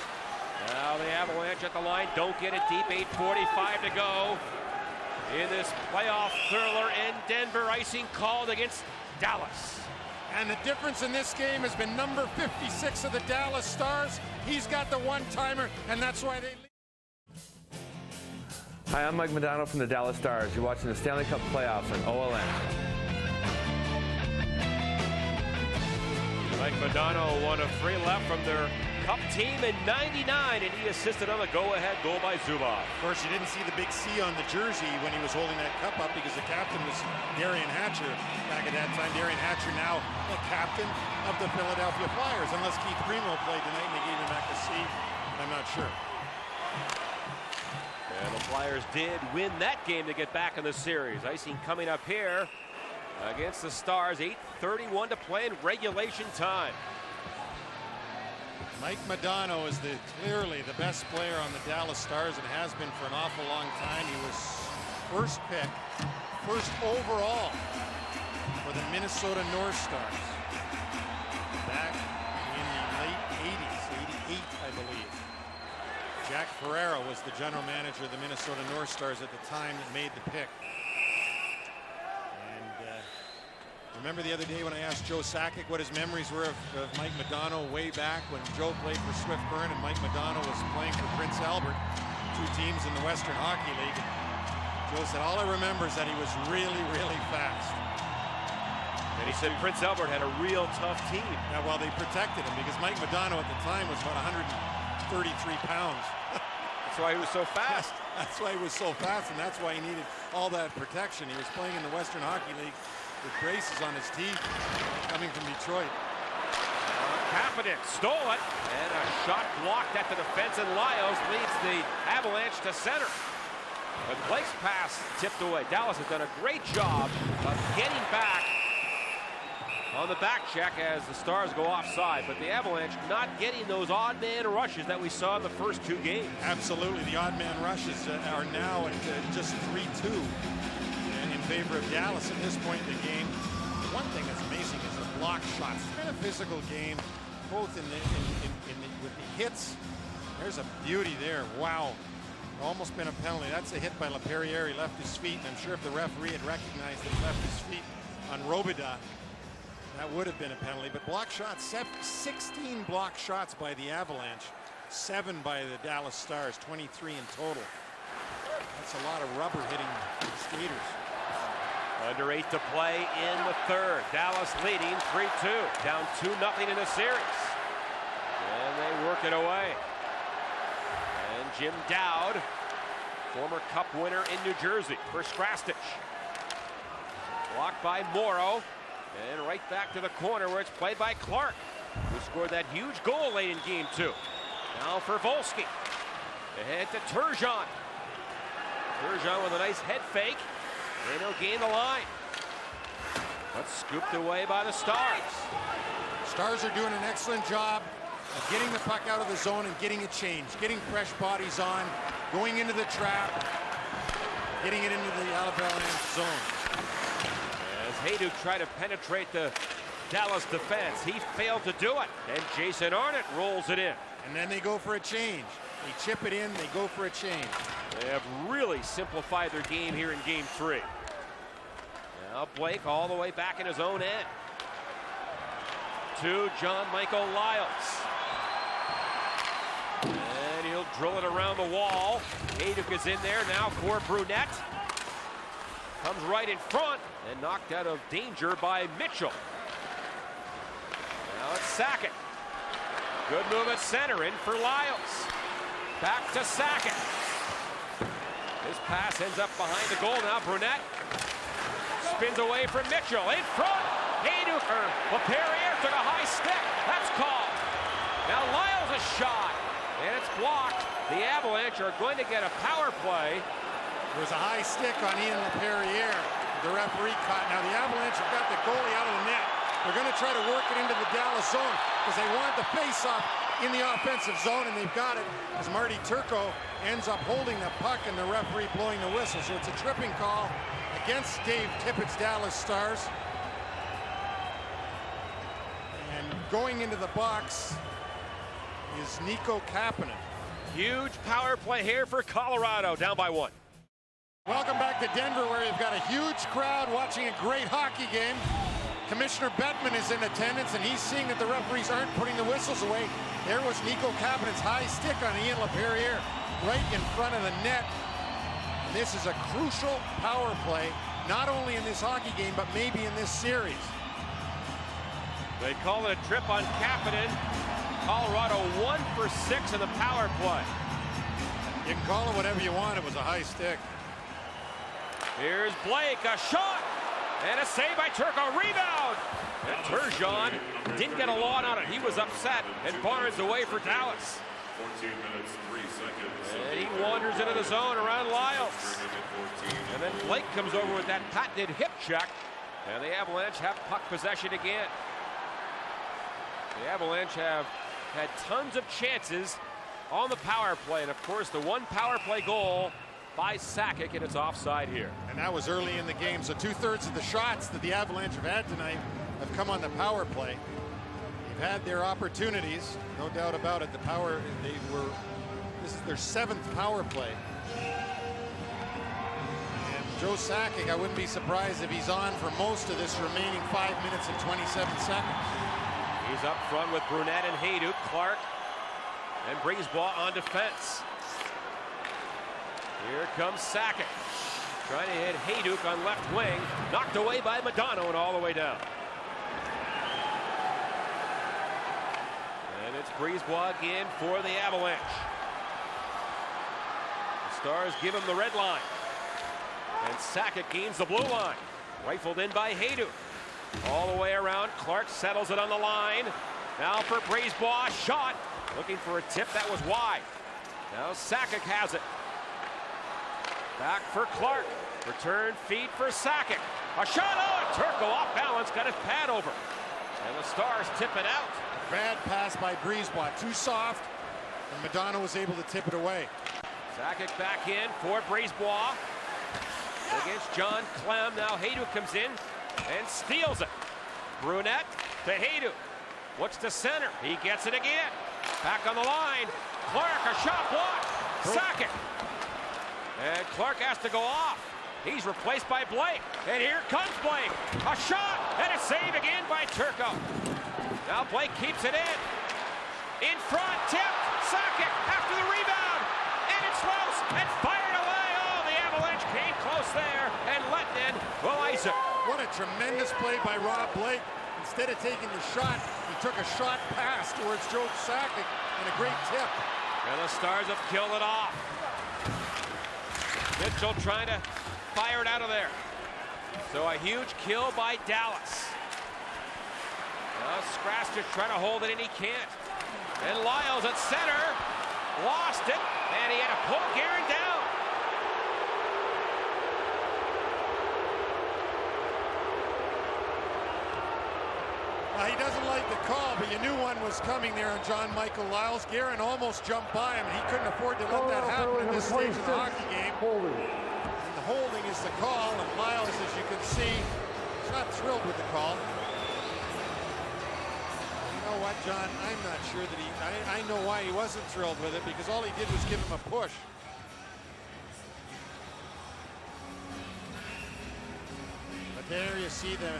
Now the Avalanche at the line don't get it deep. 8:45 to go in this playoff thriller in Denver. Icing called against Dallas. And the difference in this game has been number 56 of the Dallas Stars. He's got the one-timer, and that's why they lead. Hi, I'm Mike Modano from the Dallas Stars. You're watching the Stanley Cup playoffs on OLN. Mike Modano won a free left from their Cup team in '99, and he assisted on the go-ahead goal by Zubov. Of course, you didn't see the big C on the jersey when he was holding that cup up because the captain was Darian Hatcher back at that time. Darian Hatcher now the captain of the Philadelphia Flyers, unless Keith Primo played tonight and they gave him back the C. I'm not sure. And the Flyers did win that game to get back in the series. Icing coming up here against the Stars. 8:31 to play in regulation time. Mike Modano is clearly the best player on the Dallas Stars and has been for an awful long time. He was first pick, first overall for the Minnesota North Stars back in the late 80s, 88, I believe. Jack Ferraro was the general manager of the Minnesota North Stars at the time that made the pick. And remember the other day when I asked Joe Sakic what his memories were of Mike Modano way back when Joe played for Swift Current and Mike Modano was playing for Prince Albert, two teams in the Western Hockey League. And Joe said, all I remember is that he was really, really fast. And he said Prince Albert had a real tough team. Yeah, well, they protected him because Mike Modano at the time was about 133 pounds. That's why he was so fast. That's why he was so fast, and that's why he needed all that protection. He was playing in the Western Hockey League with braces on his teeth, coming from Detroit. Kapanen stole it, and a shot blocked at the defense, and Lyles leads the Avalanche to center. But Blake's pass tipped away. Dallas has done a great job of getting back on the back check as the Stars go offside, but the Avalanche not getting those odd man rushes that we saw in the first two games. Absolutely, the odd man rushes are now at just 3-2 in favor of Dallas at this point in the game. One thing that's amazing is the block shots. It's been a physical game, both with the hits. There's a beauty there. Wow, almost been a penalty. That's a hit by LaPerriere. He left his feet, and I'm sure if the referee had recognized that he left his feet on Robida, that would have been a penalty. But block shots, 16 block shots by the Avalanche, 7 by the Dallas Stars, 23 in total. That's a lot of rubber hitting skaters. Under 8 to play in the third. Dallas leading 3-2, down 2-0 in the series. And they work it away. And Jim Dowd, former Cup winner in New Jersey for Strastich. Blocked by Morrow. And right back to the corner where it's played by Clark, who scored that huge goal late in game 2. Now for Volsky. Ahead to Turgeon. Turgeon with a nice head fake. And he'll gain the line. But scooped away by the Stars. Stars are doing an excellent job of getting the puck out of the zone and getting it changed. Getting fresh bodies on, going into the trap, getting it into the Avalanche zone. Hayduk tried to penetrate the Dallas defense. He failed to do it. And Jason Arnott rolls it in. And then they go for a change. They chip it in, they go for a change. They have really simplified their game here in game 3. Now Blake all the way back in his own end. To John Michael Lyles. And he'll drill it around the wall. Hayduk is in there now for Brunette. Comes right in front and knocked out of danger by Mitchell. Now it's Sakic. Good move at center, in for Lyles. Back to Sakic. His pass ends up behind the goal now. Brunette spins away from Mitchell. In front, Hayduk, LaPerriere took a high stick. That's called. Now Lyles a shot, and it's blocked. The Avalanche are going to get a power play. There was a high stick on Ian LaPerriere. The referee caught. Now the Avalanche have got the goalie out of the net. They're going to try to work it into the Dallas zone because they want the face-off in the offensive zone, and they've got it as Marty Turco ends up holding the puck and the referee blowing the whistle. So it's a tripping call against Dave Tippett's Dallas Stars. And going into the box is Nico Kapanen. Huge power play here for Colorado, down by 1. Welcome back to Denver, where you've got a huge crowd watching a great hockey game. Commissioner Bettman is in attendance, and he's seeing that the referees aren't putting the whistles away. There was Nico Kapanen's high stick on Ian LaPerriere right in front of the net. And this is a crucial power play, not only in this hockey game, but maybe in this series. They call it a trip on Kapanen. Colorado 1 for 6 in the power play. You can call it whatever you want. It was a high stick. Here's Blake, a shot, and a save by Turco, rebound. And Turgeon didn't get a lot on it. He was upset, and Barnes away for Dallas. 14 minutes, 3 seconds. And he wanders into the zone around Lyles. And then Blake comes over with that patented hip check, and the Avalanche have puck possession again. The Avalanche have had tons of chances on the power play, and of course the one power play goal by Sakic, and it's offside here. And that was early in the game, so 2/3 of the shots that the Avalanche have had tonight have come on the power play. They've had their opportunities, no doubt about it. This is their 7th power play. And Joe Sakic, I wouldn't be surprised if he's on for most of this remaining 5 minutes and 27 seconds. He's up front with Brunette and Hayduk. Clark and Brisebois on defense. Here comes Sakic. Trying to hit Hayduk on left wing. Knocked away by Modano and all the way down. And it's Brisebois again for the Avalanche. The Stars give him the red line. And Sakic gains the blue line. Rifled in by Hayduk. All the way around. Clark settles it on the line. Now for Brisebois. Shot. Looking for a tip that was wide. Now Sakic has it. Back for Clark. Return feed for Sakic. A shot. Oh, Turco off balance. Got his pad over. And the Stars tip it out. Bad pass by Brisebois. Too soft. And Modano was able to tip it away. Sakic back in for Brisebois. Against John Clem. Now Hayduk comes in and steals it. Brunette to Hayduk. Looks to center. He gets it again. Back on the line. Clark, a shot blocked. Sakic. And Clark has to go off. He's replaced by Blake. And here comes Blake. A shot and a save again by Turco. Now Blake keeps it in. In front, tip. Sakic after the rebound. And it's loose and fired away. Oh, the Avalanche came close there. And Lettinen will ice it. What a tremendous play by Rob Blake. Instead of taking the shot, he took a shot pass towards Joe Sakic and a great tip. And the Stars have killed it off. Mitchell trying to fire it out of there. So a huge kill by Dallas. Now Scratch just trying to hold it and he can't. And Lyles at center. Lost it. And he had to pull Guerin down. He doesn't like the call, but you knew one was coming there on John Michael Lyles. Guerin almost jumped by him, and he couldn't afford to let that happen in this stage of the hockey game. And the holding is the call, and Lyles, as you can see, is not thrilled with the call. You know what, John? I'm not sure that I know why he wasn't thrilled with it, because all he did was give him a push. But there you see the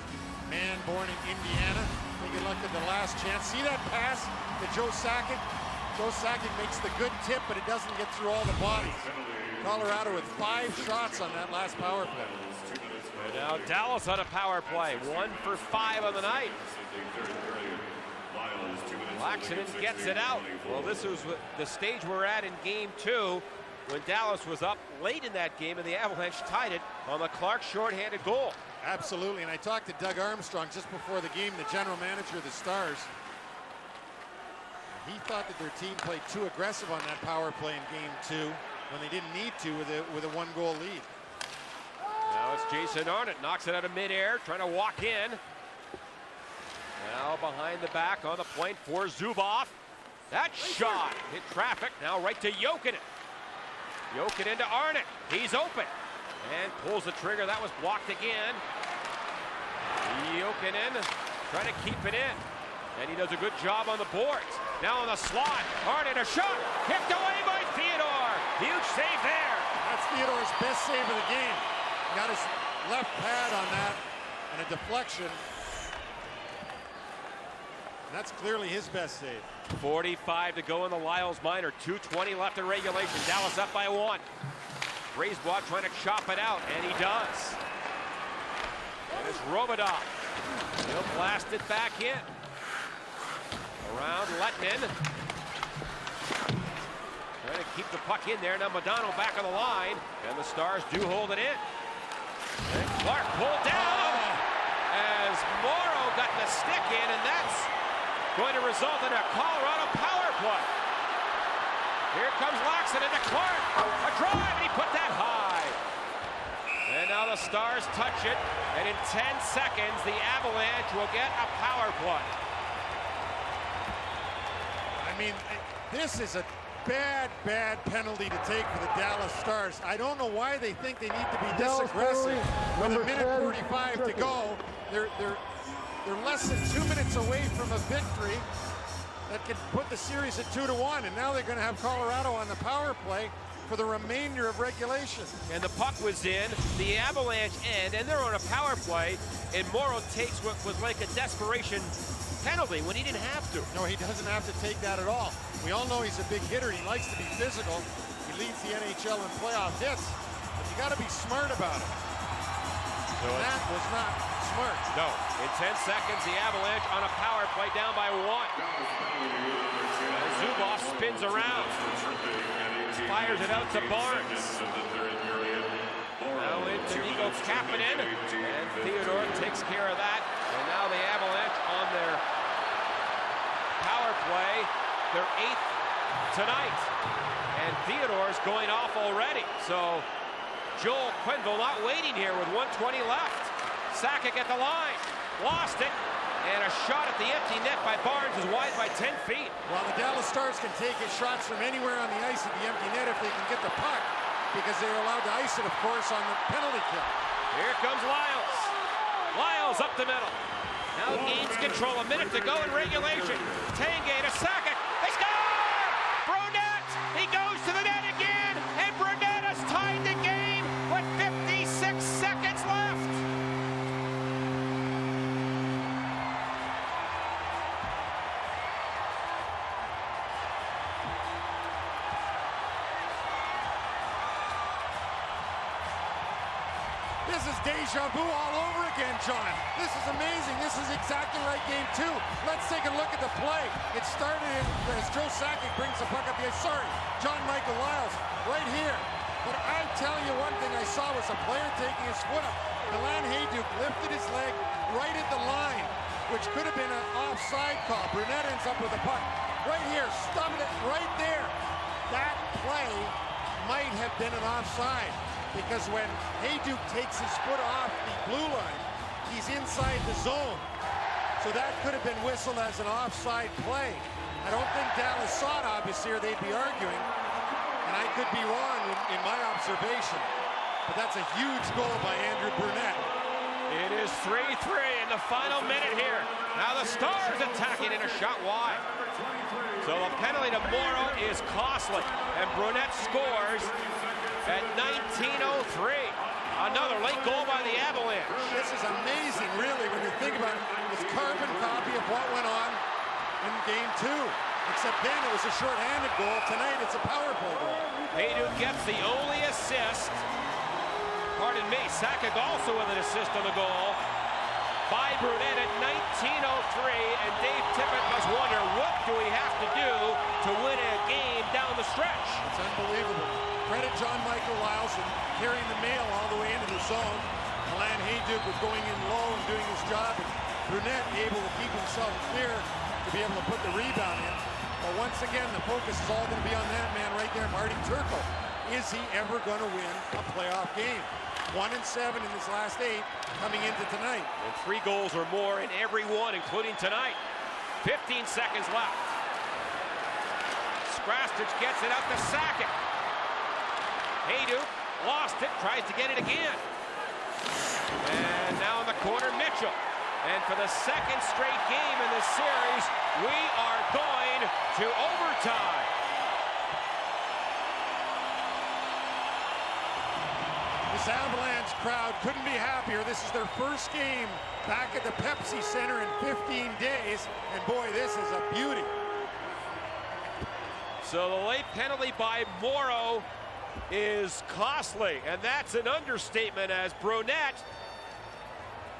man born in Indiana. Taking a look at the last chance. See that pass to Joe Sakic? Joe Sakic makes the good tip, but it doesn't get through all the bodies. Colorado with 5 shots on that last power play. And now Dallas on a power play. 1 for 5 on the night. Laxinen gets it out. Well, this is the stage we're at in game 2 when Dallas was up late in that game and the Avalanche tied it on the Clark shorthanded goal. Absolutely, and I talked to Doug Armstrong just before the game, the general manager of the Stars. He thought that their team played too aggressive on that power play in game 2 when they didn't need to with a 1-goal lead. Now it's Jason Arnott, knocks it out of midair, trying to walk in. Now behind the back on the point for Zubov. That shot hit traffic, now right to Jokinen. Jokinen to Arnott, he's open. And pulls the trigger. That was blocked again. Jokinen trying to keep it in. And he does a good job on the boards. Now on the slot. Arnott, a shot. Kicked away by Theodore. Huge save there. That's Theodore's best save of the game. Got his left pad on that and a deflection. And that's clearly his best save. 45 to go in the Lyles minor. 2:20 left in regulation. Dallas up by 1. Brisebois trying to chop it out, and he does. And it's Robidoff. He'll blast it back in. Around Lettinen. Trying to keep the puck in there. Now Modano back on the line, and the Stars do hold it in. And Clark pulled down as Morrow got the stick in, and that's going to result in a Colorado power play. Here comes Laxinen to Clark. A drive, and he put that high. And now the Stars touch it, and in 10 seconds, the Avalanche will get a power play. I mean, this is a bad penalty to take for the Dallas Stars. I don't know why they think they need to be this aggressive. With a minute 45 to go, they're less than 2 minutes away from a victory. that could put the series at 2-1, and now they're going to have Colorado on the power play for the remainder of regulation. And the puck was in, the Avalanche end, and they're on a power play, and Morrow takes what was like a desperation penalty when he didn't have to. No, he doesn't have to take that at all. We all know he's a big hitter. He likes to be physical. He leads the NHL in playoff hits, but you got to be smart about it. And that was not smart. No. In 10 seconds, the Avalanche on a power play down by 1. Zubov spins around. Fires it out to Barnes. Now into Nico Kapanen. And Theodore takes care of that. And now the Avalanche on their power play. Their 8th tonight. And Theodore's going off already. So Joel Quenneville not waiting here with 1:20 left. Sakic at the line. Lost it. And a shot at the empty net by Barnes is wide by 10 feet. Well, the Dallas Stars can take his shots from anywhere on the ice at the empty net if they can get the puck, because they're allowed to ice it, of course, on the penalty kill. Here comes Lyles. Lyles up the middle. Now gains control. A minute to go in regulation. Tanguay to Sakic. They score! Brunette! He goes to the net again, and Brunette has tied the game with 56 seconds left. This is deja vu all over again, John. This is amazing. This is exactly like game 2. Let's take a look at the play. It started as Joe Sakic brings the puck up the ice. Sorry, John Michael Lyles, right here. But I'm telling you, one thing I saw was a player taking his foot up. Milan Hajduk lifted his leg right at the line, which could have been an offside call. Brunette ends up with the puck. Right here, stubbed it right there. That play might have been an offside, because when Hajduk takes his foot off the blue line, he's inside the zone. So that could have been whistled as an offside play. I don't think Dallas saw it, obviously, or they'd be arguing. And I could be wrong in my observation. But that's a huge goal by Andrew Brunette. It is 3-3 in the final minute here. Now the Stars attacking in a shot wide. So the penalty to Morrow is costly. And Brunette scores at 19:03. Another late goal by the Avalanche. This is amazing, really, when you think about it. It's carbon copy of what went on in game 2. Except then it was a short-handed goal. Tonight it's a power play goal. Hajduk gets the only assist. Pardon me, Sakic also with an assist on the goal by Brunette at 19:03. And Dave Tippett must wonder, what do we have to do to win a game down the stretch? It's unbelievable. Credit John Michael Lyles and carrying the mail all the way into the zone. Milan Hajduk was going in low and doing his job. And Brunette able to keep himself clear to be able to put the rebound in. But once again, the focus is all going to be on that man right there, Marty Turco. Is he ever going to win a playoff game? 1-7 in his last 8 coming into tonight. And 3 goals or more in every one, including tonight. 15 seconds left. Skrastich gets it out to Sakic. Hajduk lost it, tries to get it again. And now in the corner, Mitchell. And for the second straight game in this series, we are going to overtime. This Avalanche crowd couldn't be happier. This is their first game back at the Pepsi Center in 15 days. And boy, this is a beauty. So the late penalty by Morrow is costly, and that's an understatement, as Brunette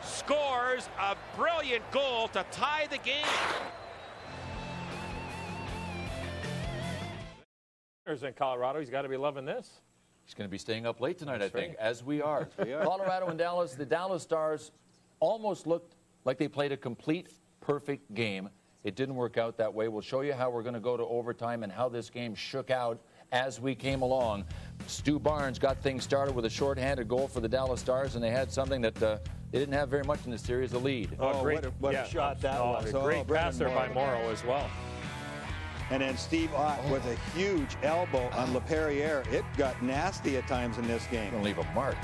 scores a brilliant goal to tie the game. In Colorado, he's got to be loving this. He's going to be staying up late tonight, That's I think, right. as we are. Colorado and Dallas, the Dallas Stars almost looked like they played a complete, perfect game. It didn't work out that way. We'll show you how we're going to go to overtime and how this game shook out as we came along. Stu Barnes got things started with a shorthanded goal for the Dallas Stars, and they had something that they didn't have very much in the series, a lead. Oh, great, what a shot that was. A great pass there by Morrow as well. And then Steve Ott with a huge elbow on LaPerriere. It got nasty at times in this game. Gonna leave a mark.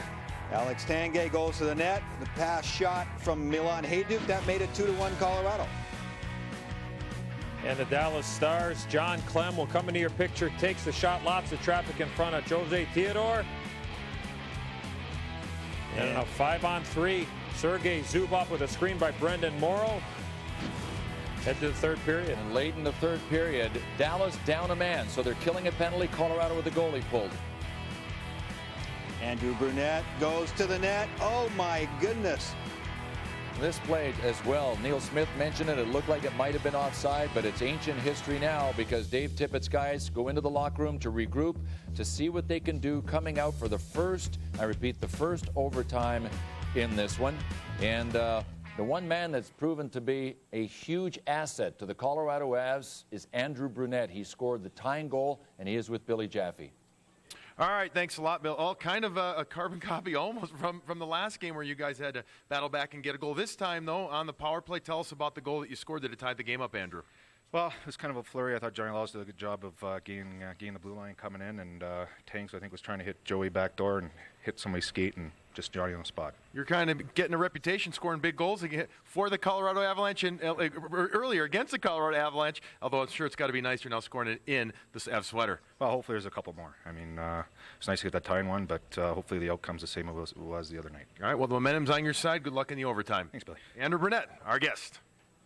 Alex Tanguay goes to the net. The pass shot from Milan Hajduk, that made it 2-1 Colorado. And the Dallas Stars, John Clem will come into your picture, takes the shot, lots of traffic in front of Jose Theodore. And a 5-on-3, Sergei Zubov with a screen by Brendan Morrow. Head to the third period. And late in the third period, Dallas down a man, so they're killing a penalty. Colorado with the goalie pulled. Andrew Brunette goes to the net. Oh, my goodness. This play as well. Neil Smith mentioned it. It looked like it might have been offside, but it's ancient history now because Dave Tippett's guys go into the locker room to regroup to see what they can do coming out for the first, I repeat, the first overtime in this one. And the one man that's proven to be a huge asset to the Colorado Avs is Andrew Brunette. He scored the tying goal, and he is with Billy Jaffe. All right, thanks a lot, Bill. All kind of a carbon copy almost from the last game where you guys had to battle back and get a goal. This time, though, on the power play, tell us about the goal that you scored that tied the game up, Andrew. Well, it was kind of a flurry. I thought Johnny Laws did a good job of getting the blue line coming in, and Tangs, I think, was trying to hit Joey backdoor and hit somebody's skate and just Johnny on the spot. You're kind of getting a reputation scoring big goals for the Colorado Avalanche and earlier against the Colorado Avalanche, although I'm sure it's got to be nicer now scoring it in the Av sweater. Well, hopefully there's a couple more. I mean, it's nice to get that tying one, but hopefully the outcome's the same as it was the other night. All right, well, the momentum's on your side. Good luck in the overtime. Thanks, Billy. Andrew Brunette, our guest.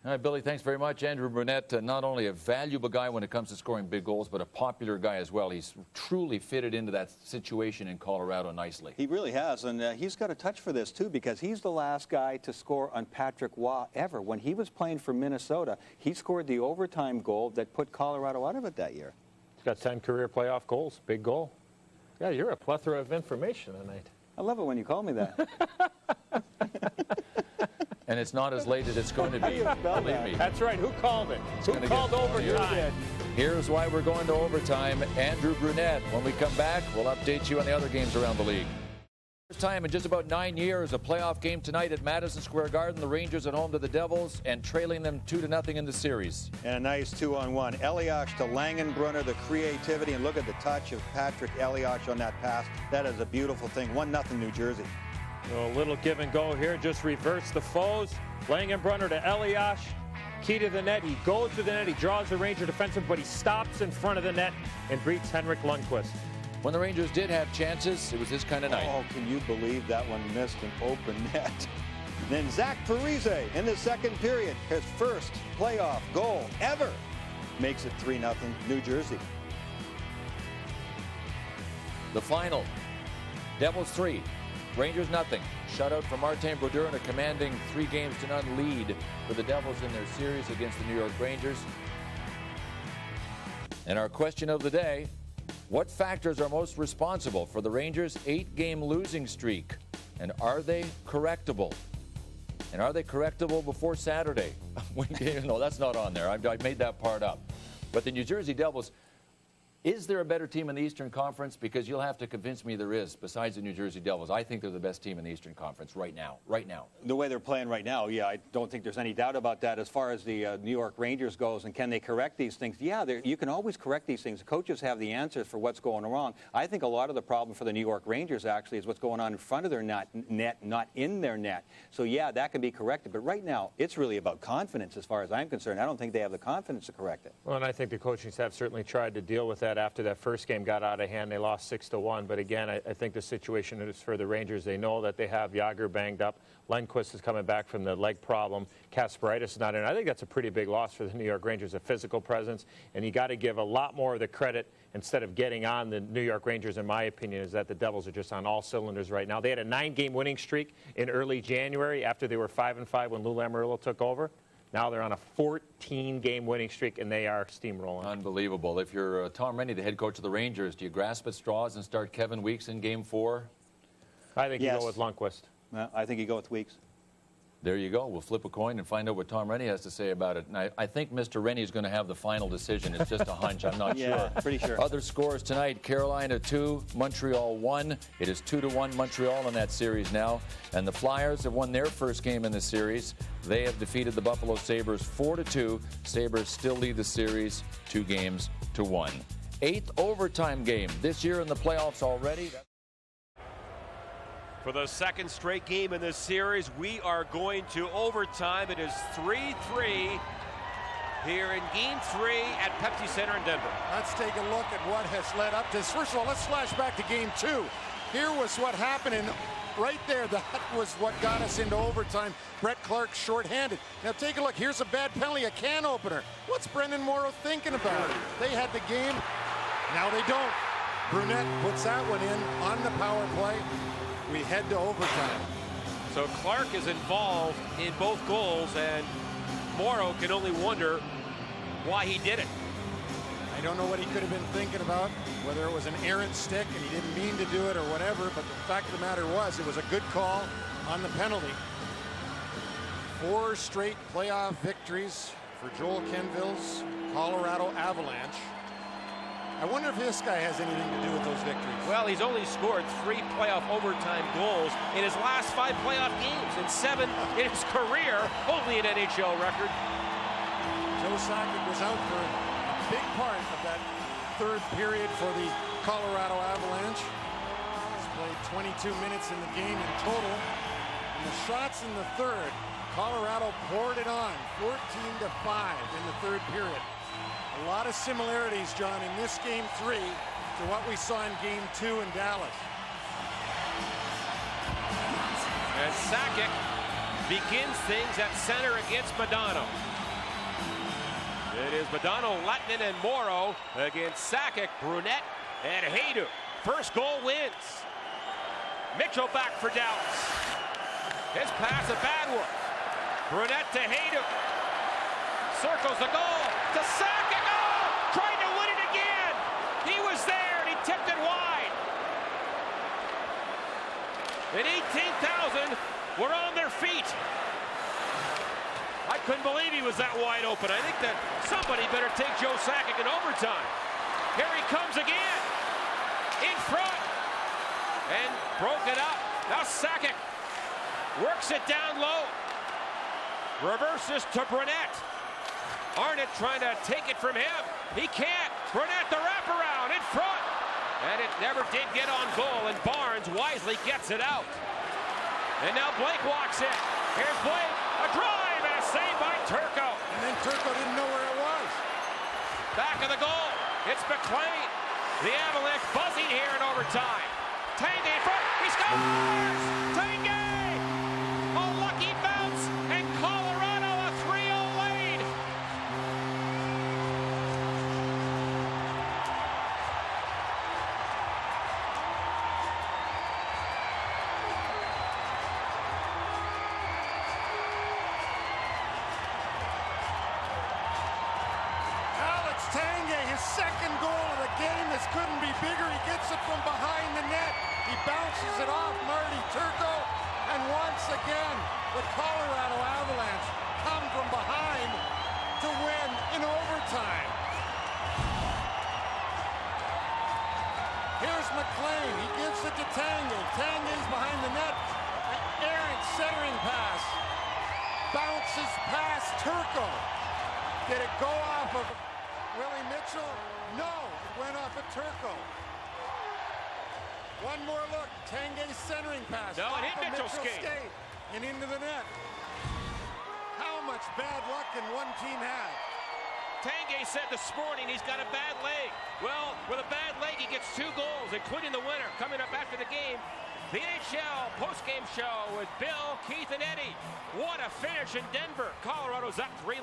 All right, Billy, thanks very much. Andrew Brunette, not only a valuable guy when it comes to scoring big goals, but a popular guy as well. He's truly fitted into that situation in Colorado nicely. He really has, and he's got a touch for this, too, because he's the last guy to score on Patrick Waugh ever. When he was playing for Minnesota, he scored the overtime goal that put Colorado out of it that year. He's got 10 career playoff goals. Big goal. Yeah, you're a plethora of information tonight. I love it when you call me that. And it's not as late as it's going to be, believe me. That's right. Who called it? Who called overtime? Here's why we're going to overtime. Andrew Brunette. When we come back, we'll update you on the other games around the league. First time in just about 9 years, a playoff game tonight at Madison Square Garden. The Rangers at home to the Devils and trailing them 2-0 in the series. And a nice 2-on-1. Elias to Langenbrunner, the creativity, and look at the touch of Patrick Elias on that pass. That is a beautiful thing. 1-0 New Jersey. A little give and go here. Just reverse the foes. Langenbrunner to Elias. Key to the net. He goes to the net. He draws the Ranger defenseman, but he stops in front of the net and beats Henrik Lundqvist. When the Rangers did have chances, it was this kind of night. Oh, can you believe that one missed an open net? Then Zach Parise in the second period, his first playoff goal ever, makes it 3-0 New Jersey. The final, Devils 3, Rangers nothing. Shutout for Martin Brodeur and a commanding 3-0 lead for the Devils in their series against the New York Rangers. And our question of the day, what factors are most responsible for the Rangers' 8-game losing streak? And are they correctable? And are they correctable before Saturday? No, that's not on there. I made that part up. But the New Jersey Devils, is there a better team in the Eastern Conference? Because you'll have to convince me there is, besides the New Jersey Devils. I think they're the best team in the Eastern Conference right now. The way they're playing right now, yeah, I don't think there's any doubt about that. As far as the New York Rangers goes, and can they correct these things? Yeah, you can always correct these things. The coaches have the answers for what's going wrong. I think a lot of the problem for the New York Rangers, actually, is what's going on in front of their net, not in their net. So, yeah, that can be corrected. But right now, it's really about confidence as far as I'm concerned. I don't think they have the confidence to correct it. Well, and I think the coaching staff certainly tried to deal with that after that first game got out of hand. They lost 6-1. But again, I think the situation is for the Rangers. They know that they have Jágr banged up. Lundqvist is coming back from the leg problem. Kasparaitis is not in. I think that's a pretty big loss for the New York Rangers, a physical presence. And you got to give a lot more of the credit instead of getting on the New York Rangers, in my opinion, is that the Devils are just on all cylinders right now. They had a 9-game winning streak in early January after they were 5-5 when Lou Lamoriello took over. Now they're on a 14-game winning streak, and they are steamrolling. Unbelievable. If you're Tom Rennie, the head coach of the Rangers, do you grasp at straws and start Kevin Weeks in Game 4? I think you go with Lundqvist. I think you go with Weeks. There you go. We'll flip a coin and find out what Tom Rennie has to say about it. And I think Mr. Rennie is going to have the final decision. It's just a hunch. I'm not sure. Pretty sure. Other scores tonight, Carolina 2, Montreal 1. It is 2-1 Montreal in that series now. And the Flyers have won their first game in the series. They have defeated the Buffalo Sabres 4-2. Sabres still lead the series 2-1. 8th overtime game this year in the playoffs already. For the second straight game in this series, we are going to overtime. It is 3-3. here in Game 3 at Pepsi Center in Denver. Let's take a look at what has led up to this. First of all, let's flash back to Game 2. Here was what happened, and right there, that was what got us into overtime. Brett Clark shorthanded. Now take a look. Here's a bad penalty, a can opener. What's Brendan Morrow thinking about? They had the game. Now they don't. Brunette puts that one in on the power play. We head to overtime. So Clark is involved in both goals, and Morrow can only wonder why he did it. I don't know what he could have been thinking about, whether it was an errant stick and he didn't mean to do it or whatever, but the fact of the matter was it was a good call on the penalty. 4 straight playoff victories for Joel Kenville's Colorado Avalanche. I wonder if this guy has anything to do with those victories. Well, he's only scored 3 playoff overtime goals in his last 5 playoff games and 7 in his career, only an NHL record. Joe Sakic was out for a big part of that third period for the Colorado Avalanche. He's played 22 minutes in the game in total. And the shots in the third, Colorado poured it on, 14-5 in the third period. A lot of similarities, John, in this Game 3 to what we saw in Game 2 in Dallas. And Sakic begins things at center against Modano. It is Modano, Lettinen, and Morrow against Sakic, Brunette, and Hayduk. First goal wins. Mitchell back for Dallas. His pass, a bad one. Brunette to Hayduk. Circles the goal to Sakic. Oh! Trying to win it again. He was there and he tipped it wide. And 18,000 were on their feet. I couldn't believe he was that wide open. I think that somebody better take Joe Sakic in overtime. Here he comes again. In front. And broke it up. Now Sakic works it down low. Reverses to Brunette. Arnott trying to take it from him. He can't. Brunette the wraparound in front. And it never did get on goal, and Barnes wisely gets it out. And now Blake walks in. Here's Blake. A drive and a save by Turco. And then Turco didn't know where it was. Back of the goal. It's McLean. The Avalanche buzzing here in overtime. Tanguay in front. He scores! Tanguay! A lucky bounce, and Colorado a 3-0 lead. Tanguay, his second goal of the game. This couldn't be bigger. He gets it from behind the net. He bounces it off Marty Turco. And once again, the Colorado Avalanche come from behind to win in overtime. Here's McLean. He gives it to Tanguay. Tanguay's behind the net. An errant centering pass. Bounces past Turco. Did it go off of Willie Mitchell? No, it went off of Turco. One more look. Tanguay's centering pass. No, it hit Mitchell's skate. And into the net. How much bad luck can one team have? Tanguay said this morning he's got a bad leg. Well, with a bad leg, he gets 2 goals, including the winner. Coming up after the game, the NHL postgame show with Bill, Keith, and Eddie. What a finish in Denver. Colorado's up 3-0.